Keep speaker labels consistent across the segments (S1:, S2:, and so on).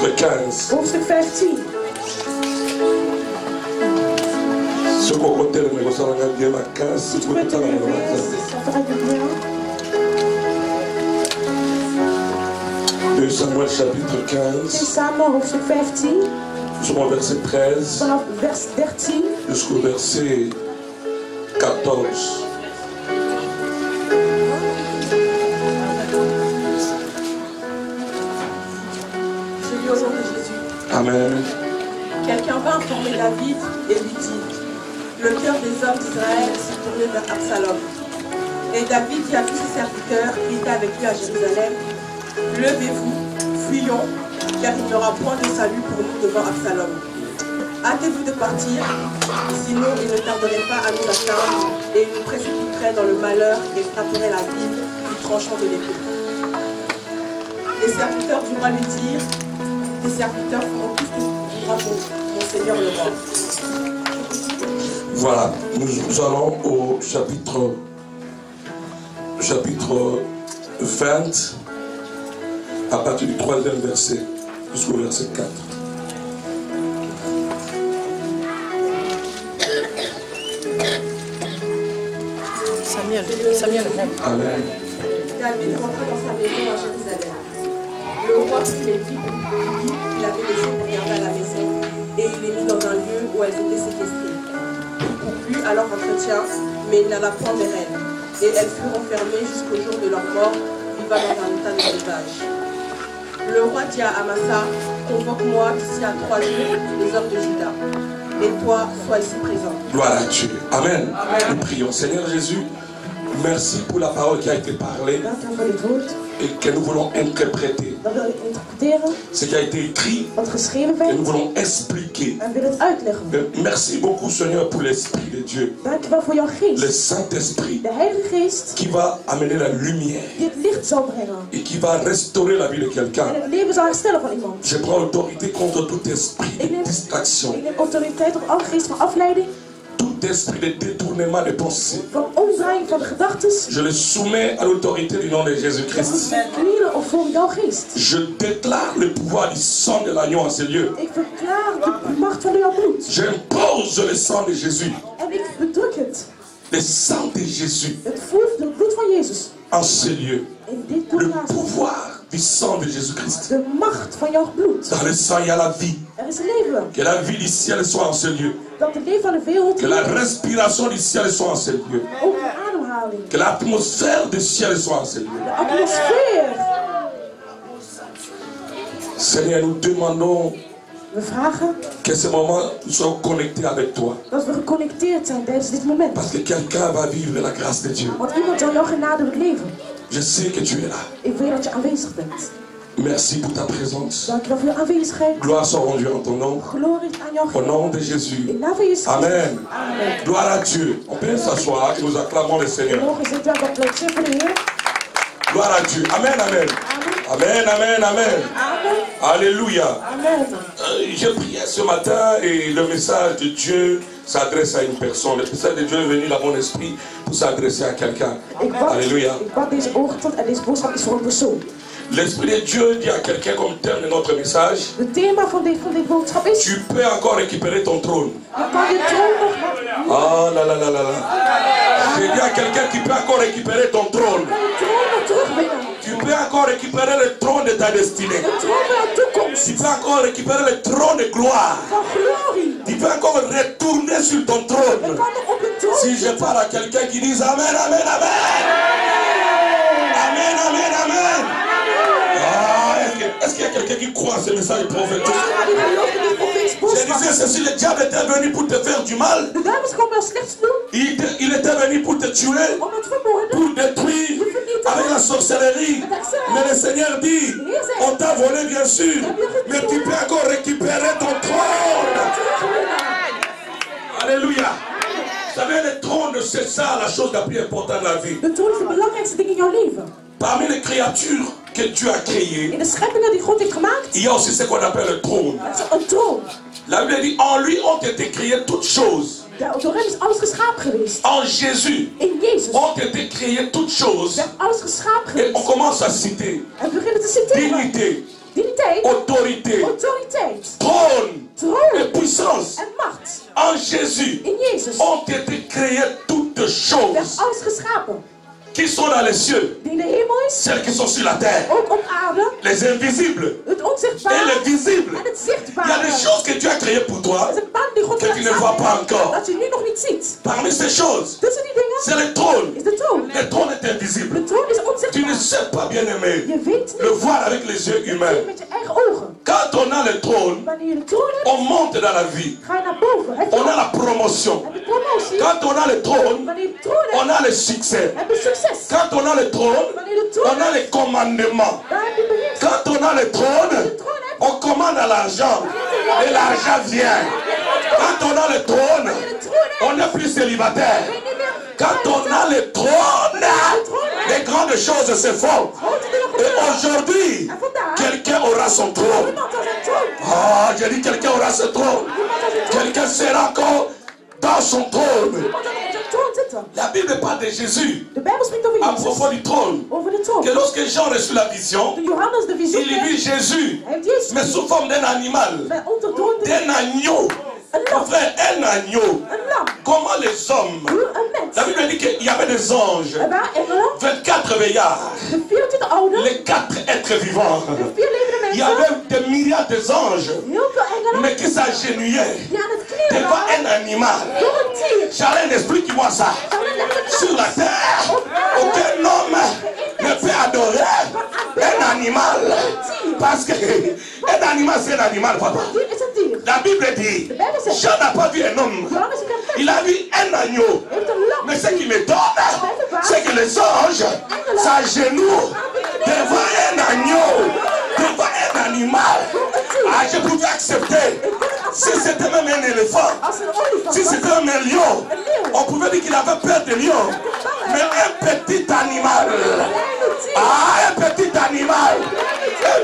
S1: Chapitre 15.
S2: Hoofdstuk 15.
S1: Ce qu'on compte, mais ça va bien à 15. Si tu peux
S2: Ça fera du bien.
S1: 2 Samuel chapitre
S2: 2
S1: 15.
S2: Samuel hoofdstuk 15.
S1: Nous sommes au verset 13
S2: Vanaf vers 13
S1: jusqu'au verset 14.
S3: Je lis au nom de Jésus.
S1: Amen.
S3: Quelqu'un va informer David et lui dit: le cœur des hommes d'Israël s'est tourné vers Absalom. Et David dit à tous ses serviteurs qui étaient avec lui à Jérusalem: levez-vous, fuyons, car il n'y aura point de salut pour nous devant Absalom. Hâtez-vous de partir, sinon il ne tarderait pas à nous atteindre et il nous précipiterait dans le malheur et frapperait la ville du tranchant de l'épée. Les serviteurs du roi lui dirent: les serviteurs feront tout ce que voudra pour mon Seigneur le roi.
S1: Voilà, nous allons au chapitre 20, à partir du 3e verset jusqu'au verset 4.
S3: Samuel.
S1: Amen.
S3: David rentra dans sa maison à Jérusalem. Le roi prit les filles qu'il avait laissées pour garder à la maison et il les mit dans un lieu où elles étaient séquestrées. Il conclut à leur entretien, mais il n'alla point vers elles. Et elles furent enfermées jusqu'au jour de leur mort, vivant dans un état de veuvage. Le roi dit à Amasa: convoque-moi d'ici à 3 jours les hommes de Juda. Et toi, sois ici présent.
S1: Gloire à Dieu. Amen. Nous prions. Seigneur Jésus, merci pour la parole qui a été parlée
S2: Dank u voor dit woord.
S1: et que nous voulons interpréter.
S2: Dat wil ik interpreteren.
S1: Ce qui a été écrit
S2: Wat geschreven
S1: et
S2: werd.
S1: nous voulons expliquer.
S2: En wil het uitleggen.
S1: Merci beaucoup Seigneur pour l'Esprit de Dieu.
S2: Dank u wel voor jouw
S1: Le
S2: geest.
S1: Saint-Esprit
S2: De Heilige Geest
S1: qui va amener la lumière
S2: die het licht zal brengen.
S1: et qui va restaurer la vie de quelqu'un.
S2: En het leven zal herstellen van iemand.
S1: Je prends autorité contre tout esprit de distraction,
S2: Ik neem autoriteit op alle geest van afleiding.
S1: tout esprit de détournement de pensée.
S2: Van omdraaiing van de gedachten.
S1: Je le soumets à l'autorité du nom de
S2: Dat
S1: Jésus-Christ.
S2: moet knielen of voor jouw geest.
S1: Je déclare le pouvoir du sang de l'agneau en ces lieux.
S2: Ik verklaar de macht van jouw bloed.
S1: J'impose le sang de Jésus.
S2: En ik bedruk het.
S1: Le sang de Jésus
S2: Het bloed van Jezus.
S1: en ces lieux.
S2: In dit
S1: Le
S2: boek
S1: pouvoir du sang de Jésus-Christ.
S2: de macht van jouw bloed.
S1: Dans le sang, il y a la vie.
S2: Er is leven.
S1: Que la vie du ciel soit en ces lieux.
S2: Dat de leven van de wereld.
S1: Que la respiration du ciel soit en ces lieux.
S2: Ook de ademhaling.
S1: Que l'atmosphère du ciel soit en ces lieux.
S2: De atmosfeer.
S1: Seigneur, nous demandons
S2: We vragen
S1: que ce moment nous soyons connectés avec toi.
S2: dat we geconnecteerd zijn tijdens dit moment.
S1: Parce que quelqu'un va vivre la grâce de Dieu.
S2: Want iemand zal jouw genade leven.
S1: Je sais que tu es là.
S2: Ik weet dat je aanwezig bent.
S1: Merci pour ta présence.
S2: Dank je wel voor je aanwezigheid.
S1: Gloire soit rendue en ton nom.
S2: Glorie aan jouw
S1: Au nom de Jésus.
S2: In naam van Jezus.
S1: Amen.
S2: Amen.
S1: Gloire à Dieu. On peut s'asseoir et nous acclamons le
S2: We
S1: Seigneur.
S2: mogen zitten en applaudisseren voor de Heer.
S1: Gloire à Dieu. Amen, amen. Amen, amen, amen.
S2: Amen.
S1: Alléluia.
S2: Amen.
S1: Je priais ce matin et le message de Dieu s'adresse à une personne. Le message de Dieu est venu dans mon esprit pour s'adresser à quelqu'un. Alléluia.
S2: Ik bad deze ochtend en deze boodschap is voor een persoon.
S1: L'Esprit de Dieu dit à quelqu'un comme terme de notre message:
S2: Het thema van dit boodschap is:
S1: tu peux encore récupérer ton trône.
S2: je kan je troon nog
S1: Ah là là là là là. J'ai dit à quelqu'un qui peut encore récupérer ton trône.
S2: terugwinnen.
S1: Tu peux encore récupérer le trône de ta destinée.
S2: De troon van je toekomst.
S1: Tu peux encore récupérer le trône de gloire.
S2: Van glorie.
S1: Tu peux encore retourner sur ton
S2: Je
S1: trône.
S2: kan nog op je troon
S1: Si je
S2: zitten.
S1: parle à quelqu'un qui dit Amen, Amen, Amen. Amen, Amen, Amen. Ah, est-ce qu'il y a quelqu'un qui croit à ce message prophétique?
S2: Ja, die gelooft in dit profetisch
S1: Je
S2: boodschap.
S1: disais ceci, le diable était venu pour te faire du mal.
S2: De duivel is gewoon wel slechts doen.
S1: Il était venu pour te tuer,
S2: Om het vermoorden.
S1: pour détruire avec la sorcellerie. Mais le Seigneur dit, on t'a volé bien sûr, mais tu peux encore récupérer ton trône. Alléluia. Vous savez, le trône, c'est ça la chose la plus importante de la vie.
S2: De troon is het belangrijkste ding in jouw leven.
S1: Parmi les créatures que Dieu a créées,
S2: In de scheppingen die God heeft gemaakt,
S1: il y a aussi ce qu'on appelle le trône.
S2: dat is een troon.
S1: La Bible dit, en lui ont été créées toutes choses.
S2: Door hem is alles geschapen geweest.
S1: En Jésus
S2: In Jezus
S1: ont été créées toutes choses.
S2: werd alles geschapen
S1: Et on
S2: geweest.
S1: commence à citer
S2: En we beginnen te citeren.
S1: dignité,
S2: digniteit,
S1: autorité,
S2: autoriteit,
S1: trône
S2: troon
S1: et puissance
S2: en macht
S1: en Jésus
S2: in Jezus
S1: ont été créées toutes
S2: werd
S1: choses
S2: alles geschapen.
S1: qui sont dans les cieux,
S2: Die in de hemel is,
S1: celles qui sont sur la terre,
S2: ook op aarde,
S1: les invisibles
S2: het
S1: et
S2: onzichtbare
S1: les visibles.
S2: en het
S1: Il y a
S2: zichtbare.
S1: des choses que Dieu a créées pour toi,
S2: Er zijn banden die God
S1: que tu ne vois
S2: geschapen
S1: pas
S2: heeft,
S1: encore.
S2: dat je nu nog niet ziet.
S1: Parmi ces choses,
S2: Tussen die dingen
S1: c'est le trône.
S2: is de troon.
S1: Le trône est invisible.
S2: De troon is
S1: Tu ne
S2: onzichtbaar.
S1: sais pas, bien aimé,
S2: Je weet
S1: le
S2: niet,
S1: voir avec les yeux humains.
S2: met je eigen ogen.
S1: Quand on a le trône,
S2: Wanneer je de troon hebt,
S1: on monte dans la vie.
S2: ga je naar boven. Heb je
S1: On a la promotion.
S2: heb je promotie.
S1: Quand on a le trône,
S2: Wanneer je de troon
S1: on
S2: hebt,
S1: a le succès.
S2: heb je succes.
S1: Quand on a le trône,
S2: Wanneer je de troon
S1: on a
S2: hebt,
S1: les commandements.
S2: dan heb je beheers.
S1: Quand on a le trône,
S2: De troon hebt,
S1: on commande à l'argent. Et l'argent vient. Quand on a le trône,
S2: wanneer je de troon hebt,
S1: on n'est plus célibataire.
S2: ben je niet meer.
S1: Quand on a le trône, les grandes choses se font.
S2: Grote dingen
S1: Et
S2: gebeuren.
S1: aujourd'hui,
S2: En vandaag,
S1: quelqu'un aura son trône.
S2: iemand als een troon.
S1: Ah, je dis quelqu'un aura son trône.
S2: Iemand als een troon.
S1: Quelqu'un sera encore dans son trône.
S2: Iemand zal op zijn troon zitten.
S1: La Bible parle de Jésus
S2: De Bijbel spreekt over
S1: à
S2: Jezus.
S1: propos du trône.
S2: Over de troon.
S1: Que lorsque Jean reçut la vision,
S2: Toen Johannes de visioen
S1: il
S2: kreeg,
S1: vit Jésus,
S2: hij heeft Jezus
S1: mais sous forme d'un animal,
S2: bij ondergrond
S1: d'un agneau.
S2: een
S1: Mon
S2: lam.
S1: frère, un agneau.
S2: Een lam.
S1: Comment les hommes,
S2: Hoe een mens.
S1: la Bible dit qu'il y avait des anges,
S2: Er waren engelen,
S1: 24 veillards,
S2: de 24 ouden,
S1: les 4 êtres vivants.
S2: de 4 levende
S1: Il y
S2: mensen,
S1: avait des milliards d'anges,
S2: heel veel engelen
S1: mais qui s'agenouillaient
S2: die aan het knieën
S1: devant
S2: waren
S1: un animal.
S2: door een tier.
S1: Charlène, explique-moi ça.
S2: Charlène, leg het
S1: Sur
S2: uit.
S1: la terre, aucun homme ne peut adorer un animal. Parce que un animal, c'est un animal, papa.
S2: Een dier is een dier.
S1: La Bible dit, Jean n'a pas vu un homme.
S2: Johannes heeft een mens.
S1: Il a vu un agneau.
S2: Hij heeft een lam.
S1: Mais ce qui me donne, c'est que les anges s'agenouillent devant un agneau, devant un animal. Ah, je pouvais accepter. Si c'était même un éléphant,
S2: Als een olifant
S1: si
S2: was,
S1: c'était même un lion, on pouvait dire qu'il avait peur de lion. Mais un petit animal, ah, un petit animal,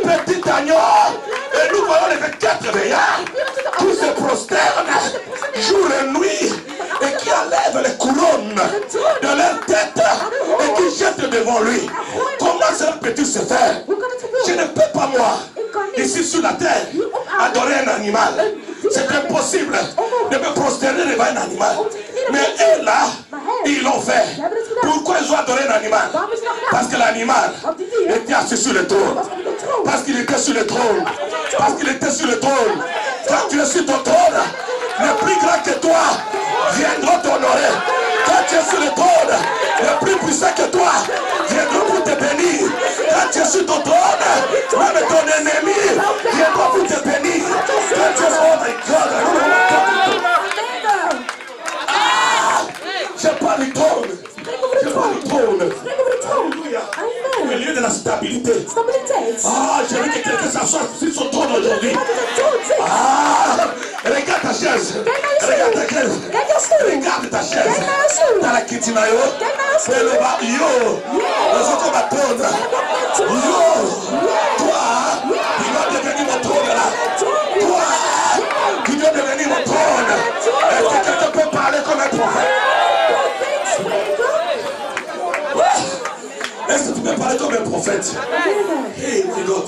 S1: un petit agneau, et nous voyons les 24 veillards, qui se prosternent jour et nuit, et qui enlèvent les couronnes de leur tête, et qui jettent devant lui. Comment cela peut-il se faire?
S2: hoe kan het
S1: Je
S2: gebeuren?
S1: ne peux pas, moi, ici sur la terre, adorer un animal. C'est impossible de me prosterner devant un animal. Mais eux là, ils l'ont fait. Pourquoi ils ont adoré un animal?
S2: Waarom is het nou gedaan?
S1: Parce que l'animal
S2: Want die dier
S1: était assis sur le trône.
S2: was op de troon.
S1: Parce qu'il était sur le trône. Parce qu'il était sur le trône. Quand tu es sur ton trône, le plus grand que toi viendra t'honorer. Quand tu es sur le trône, le plus puissant que toi viendra pour te bénir. Quand tu es sur ton trône, même ton ennemi viendra pour te bénir. Quand tu es oh my God, je parle du trône. Je parle du trône.
S2: Spreek over de troon.
S1: Au
S2: Amen.
S1: milieu de la stabilité.
S2: Stabiliteit.
S1: Ah, je veux que quelqu'un s'assoie sur son trône aujourd'hui.
S2: Wat is een troon? Zit.
S1: Ah, regarde ta chaise. Regarde ta chaise.
S2: Kijk naar je stoel.
S1: Regarde ta chaise.
S2: Kijk naar je stoel.
S1: Dans la kitinayo.
S2: Kijk naar je stoel.
S1: Fais le bas. Yo. Nous sommes à trône. Yo. Toi, tu dois devenir mon trône là. Toi, tu dois devenir mon trône. Est-ce que quelqu'un peut parler comme un prophète? Est-ce que tu peux parler comme un prophète? Hey, my God.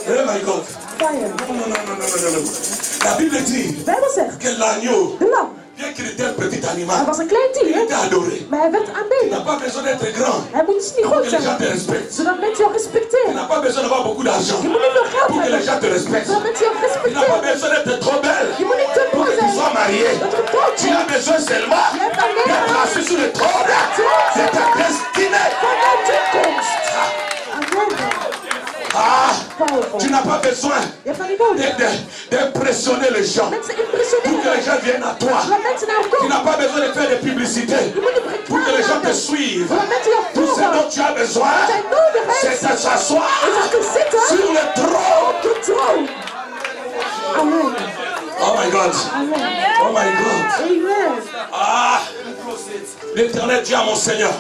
S1: Hey, my God.
S2: Fire.
S1: Non. La Bible dit
S2: De Bijbel zegt,
S1: que l'agneau,
S2: de lam.
S1: bien qu'il était un petit
S2: Hij
S1: animal,
S2: was een klein
S1: il
S2: dier,
S1: était adoré.
S2: maar hij werd
S1: Il n'a
S2: aanbeden.
S1: pas besoin d'être grand
S2: Hij moet dus niet
S1: pour
S2: goed
S1: que les gens
S2: zijn,
S1: te respectent.
S2: zodat mensen jou
S1: Il
S2: respecteren.
S1: n'a pas besoin d'avoir beaucoup d'argent
S2: Je moet niet veel geld
S1: pour que les
S2: hebben,
S1: gens te respectent.
S2: zodat mensen jou
S1: Il n'a pas
S2: respecteren.
S1: besoin d'être trop belle
S2: Je moet niet te
S1: pour
S2: mooi
S1: que tu sois
S2: zijn,
S1: marié.
S2: dat je getrouwd
S1: Tu as
S2: bent.
S1: besoin seulement d'être assis sur le trône de ta destinée.
S2: Van jouw toekomst. Amen.
S1: Ah,
S2: Powerful.
S1: tu n'as pas besoin
S2: Je hebt dat niet nodig.
S1: d'impressionner les gens
S2: Mensen
S1: pour que les
S2: impressioneren.
S1: gens viennent à toi.
S2: Zodat mensen naar jou
S1: Tu
S2: komen.
S1: n'as pas besoin de faire des publicités
S2: Je moet niet
S1: pour que les gens te
S2: reclame maken.
S1: suivent.
S2: Zodat mensen jou
S1: Tout ce
S2: volgen.
S1: dont tu as besoin,
S2: Wat jij nodig
S1: c'est
S2: hebt,
S1: de s'asseoir
S2: is dat te zitten
S1: sur le trône.
S2: op de troon. Amen.
S1: Oh my God.
S2: Amen.
S1: Oh my God.
S2: Amen.
S1: Ah, l'Éternel dit à mon Seigneur.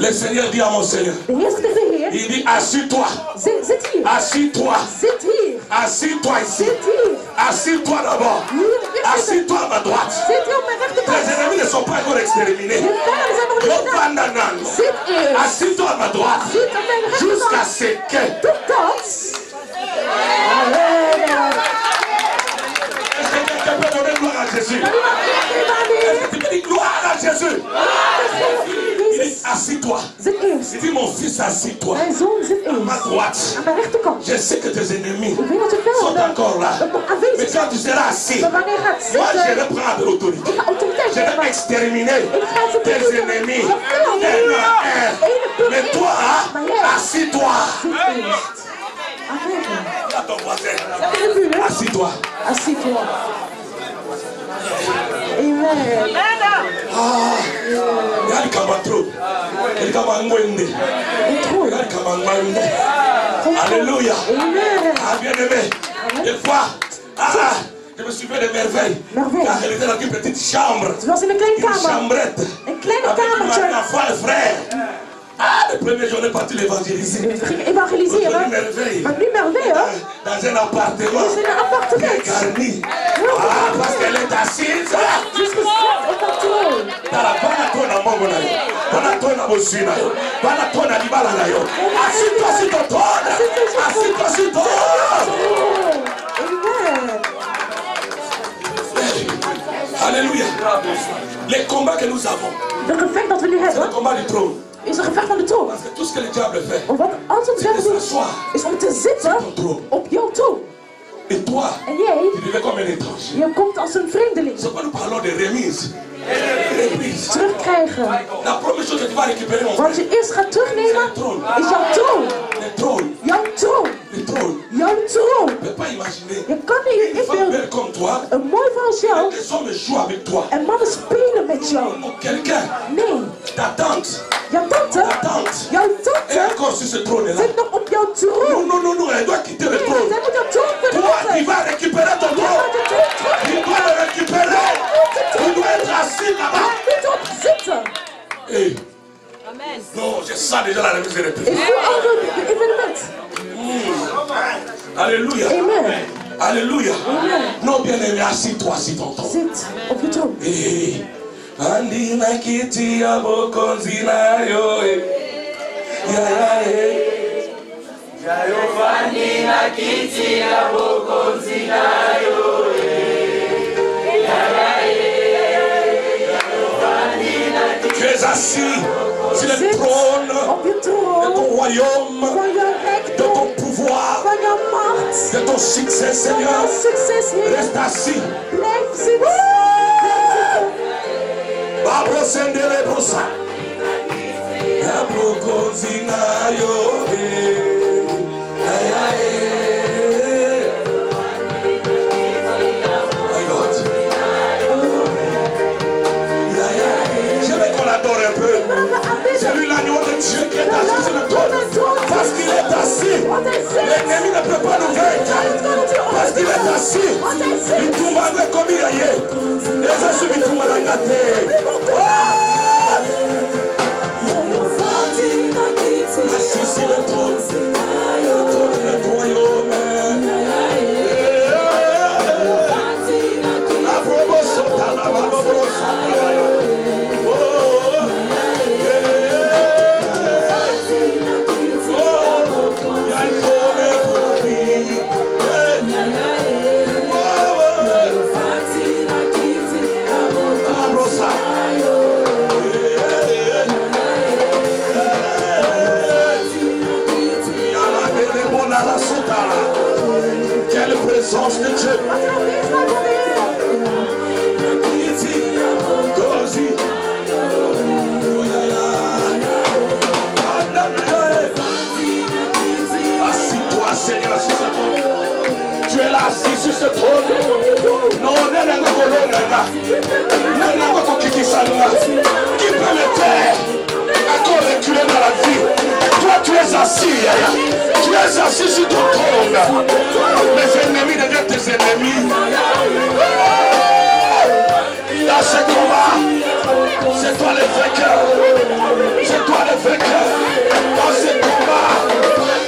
S1: Le Seigneur dit à mon Seigneur.
S2: De Heer zegt tegen de Heer,
S1: Il dit assis-toi.
S2: zit hier.
S1: Assis-toi.
S2: Zit hier.
S1: Assis-toi ici.
S2: Zit hier.
S1: Assis-toi d'abord.
S2: Hier, hier zitten.
S1: Assis-toi à ma droite.
S2: Zit hier op mijn rechterkant.
S1: Les ennemis ne sont pas encore exterminés.
S2: De vijanden zijn nog niet gedaan.
S1: Yopandanan.
S2: Zit eerst.
S1: Assis-toi à ma droite.
S2: Zit op mijn
S1: Jusqu'à
S2: rechterkant.
S1: ce que
S2: Totdat
S1: Est-ce que quelqu'un peut donner gloire à Jésus? Est-ce que tu peux dire gloire à Jésus? Il dit assis-toi. Il dit mon fils, assis-toi. À ma droite. Je sais que tes ennemis sont encore là. Mais quand tu seras assis, moi je vais prendre l'autorité. Je vais exterminer tes ennemis. Mais toi, assis-toi. À ton voisin. Assis-toi.
S2: Assis-toi. Amen.
S1: Regarde comment trop. Regarde comment ngwende. Regarde comment ngwende. Alléluia. Ah, bien aimé. Des fois, je me suis fait des merveilles. Car elle était dans une petite chambre.
S2: Het was in een kleine
S1: Une
S2: kamer.
S1: chambrette.
S2: Een kleine
S1: Avec
S2: kamertje.
S1: ma foi et frère. Ah, le premier jour, on est parti l'évangéliser.
S2: We gingen evangeliseren.
S1: Une merveille.
S2: Maar nu merveille, hoor.
S1: Dans un appartement.
S2: Het is in een appartement.
S1: Bien garni. Ah, parce qu'elle est assise.
S2: Ze is gezet op dat troon.
S1: Assis-toi sur ton trône. Assis-toi sur ton trône.
S2: Amen.
S1: Alléluia. Les combats que nous avons,
S2: De gevecht dat we nu
S1: c'est le
S2: hebben,
S1: combat du trône.
S2: is een gevecht van de troon.
S1: Parce que tout ce que le diable fait,
S2: Wat altijd
S1: c'est de
S2: zeggen doet,
S1: s'asseoir.
S2: is om te zitten op jouw troon.
S1: Et toi,
S2: En jij,
S1: tu vivais comme un étranger.
S2: je komt als een vreemdeling.
S1: C'est pourquoi nous parlons de remise. Reprise.
S2: Terugkrijgen.
S1: La première chose que tu vas récupérer, mon frère,
S2: Wat je eerst gaat terugnemen, is jouw troon.
S1: le trône.
S2: Jouw troon.
S1: Le trône.
S2: Jouw troon.
S1: Tu ne peux pas imaginer
S2: Je kan niet
S1: une femme
S2: inbeelden.
S1: belle comme toi,
S2: Een mooi vrouw als jou.
S1: des hommes jouent avec toi.
S2: En mannen spelen met jou.
S1: Ou quelqu'un,
S2: Nee.
S1: ta tante,
S2: Jouw tante.
S1: ta tante,
S2: Jouw
S1: est
S2: tante
S1: encore sur ce trône-là.
S2: zit nog op jouw
S1: Non,
S2: troon.
S1: non, non, non, elle doit quitter le
S2: Nee,
S1: trône.
S2: zij moet jouw troon
S1: Toi, tu
S2: verlaten.
S1: vas récupérer ton
S2: Jij
S1: trône.
S2: gaat je troon terug.
S1: Tu dois le récupérer. Tu dois être assis là-bas.
S2: Je moet erop zitten.
S1: Hey. Non, je sens déjà la remise de
S2: Ik
S1: reprise.
S2: voel al de evenement.
S1: Alléluia.
S2: Amen.
S1: Alléluia.
S2: Amen.
S1: Non, bien aimé, assis-toi sur ton trône.
S2: Zit op je troon.
S1: Hey. Andina kiti ya bokonzi na yo. Ya ya hey. Tu es assis sur le
S2: Zit
S1: trône
S2: op je
S1: de
S2: troon.
S1: ton royaume,
S2: Van jouw
S1: de
S2: rijkdom.
S1: ton pouvoir,
S2: Van jouw macht.
S1: de ton succès,
S2: Van
S1: Seigneur.
S2: jouw succes, Heer.
S1: Reste assis.
S2: Blijf zitten.
S1: Babro sendele brosa. Ya bokonzi na yo. Ay, ay, my God. Je veux qu'on adore un peu. C'est lui l'agneau de Dieu qui est assis sur le trône. Parce qu'il est assis. L'ennemi ne peut pas nous vaincre. Parce qu'il est assis. Il tombe avec comme il y est. Les assis, il tombe dans la tête. Assis sur le trône. Le trône de royaume. La promotion, la promotion. Quelle présence de Dieu. Assis-toi, Seigneur, sur ce trône. Tu es là assis sur ce trône. Non, qui peut le faire? Encore reculer dans la vie. Toi, tu es assis. Tu es assis sur ton trône. Les ennemis deviennent tes ennemis. Dans ce combat, c'est toi le vainqueur. C'est toi le vainqueur. Dans ce combat,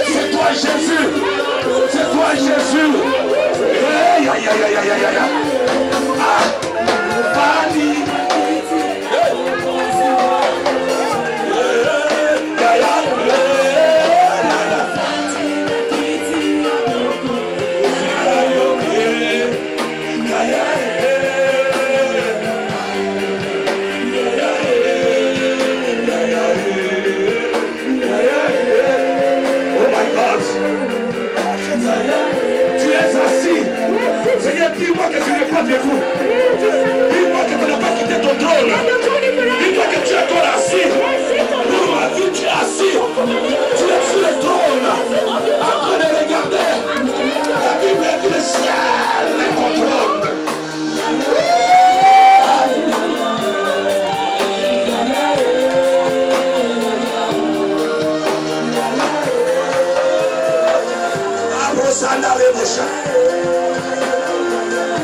S1: c'est toi Jésus. C'est toi Jésus. Aïe, aïe, aïe, aïe, aïe, aïe, aïe. Ah, Bani.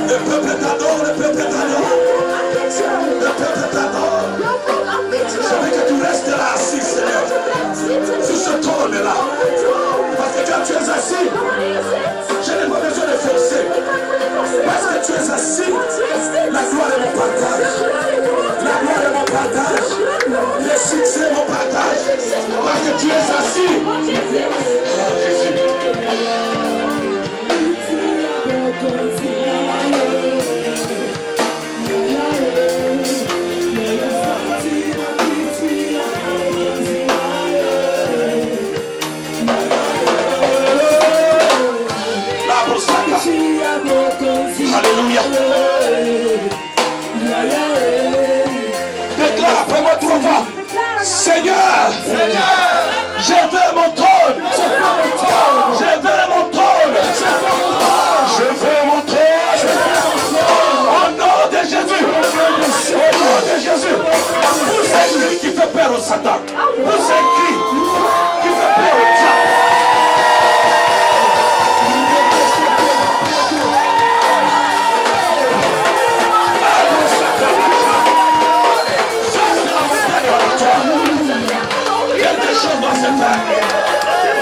S1: Le peuple t'adore, le peuple t'adore. Le peuple t'adore. Je veux que tu restes là assis, Seigneur. Sur ce trône-là. Parce que quand tu es assis, je n'ai pas besoin de forcer. Parce que tu es assis, la gloire est mon partage. La gloire est mon partage. Le succès est mon partage. Parce que tu es assis. Oh, Jésus. Alléluia. Déclare après moi 3 fois. Seigneur, je veux mon trône. Je veux mon trône. Je veux mon trône. Au nom de Jésus. Au nom de Jésus. Pousse un cri qui fait peur au Satan. Pousse un cri qui fait peur au diable. Quelque chose va se faire.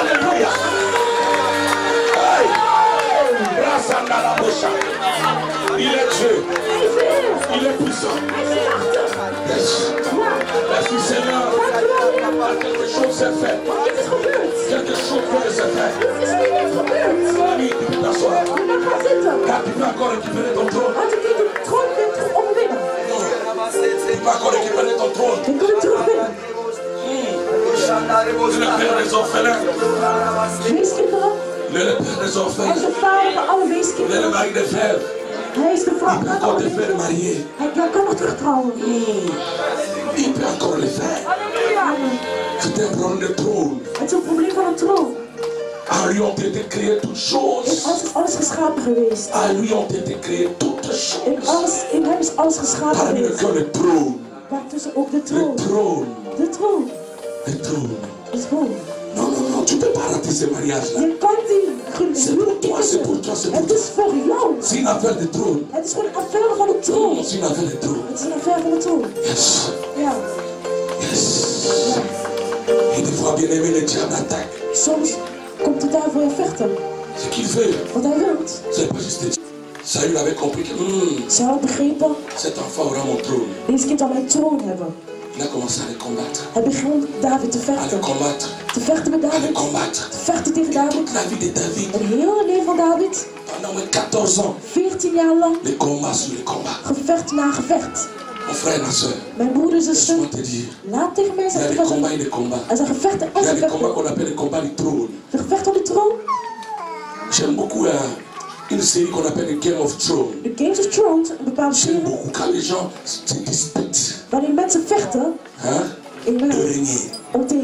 S1: Alléluia. Il est Dieu. Il est puissant. Merci Seigneur. Quelque chose s'est fait. Quelque chose peut se faire. Ami, tu peux t'asseoir. Car tu peux encore récupérer ton trône. Tu peux encore récupérer ton trône. Le Père des orphelins. Le Père des orphelins. Le mari des frères. Il peut encore te faire marier. Il peut encore le faire. C'est un problème de trône. À lui ont été créées toutes choses. À lui ont été créées toutes choses. Parmi lequel le trône. Le trône. Le trône. Non, tu ne peux pas rater ce mariage-là. C'est pour toi, c'est pour toi, c'est pour toi. C'est une affaire de trône. C'est une affaire de trône. Yes. Et des fois, bien aimé, le diable attaque.
S2: Soms komt de duivel weer vechten.
S1: Ce qu'il veut,
S2: Wat hij wil.
S1: c'est pas juste. Saül avait compris que
S2: Saul begrepen,
S1: cet enfant aura mon trône.
S2: deze kind zal mijn troon hebben.
S1: Il a commencé à le combattre.
S2: Hij begon David te
S1: À le
S2: vechten.
S1: combattre.
S2: Te vechten met
S1: À le
S2: David.
S1: combattre.
S2: Te vechten tegen David.
S1: Toute la vie de David.
S2: Het hele leven van David.
S1: Pendant moins 14 ans.
S2: 14 jaar lang.
S1: Les combats sur les combats.
S2: Gevecht na gevecht.
S1: Mon frère et ma soeur.
S2: Mijn broeders en zussen.
S1: Laisse-moi te dire.
S2: Laat tegen mij
S1: Il y a
S2: zeggen.
S1: des combats et des combats.
S2: Er zijn gevechten en
S1: Il y a des combats
S2: gevechten.
S1: qu'on appelle les combats du trône.
S2: De gevecht om de troon.
S1: J'aime beaucoup une série qu'on appelle The Game of Thrones.
S2: De Games of Thrones. Een bepaalde
S1: J'aime
S2: serie.
S1: beaucoup quand les gens se disputent.
S2: Wanneer mensen vechten.
S1: De régner.
S2: Om te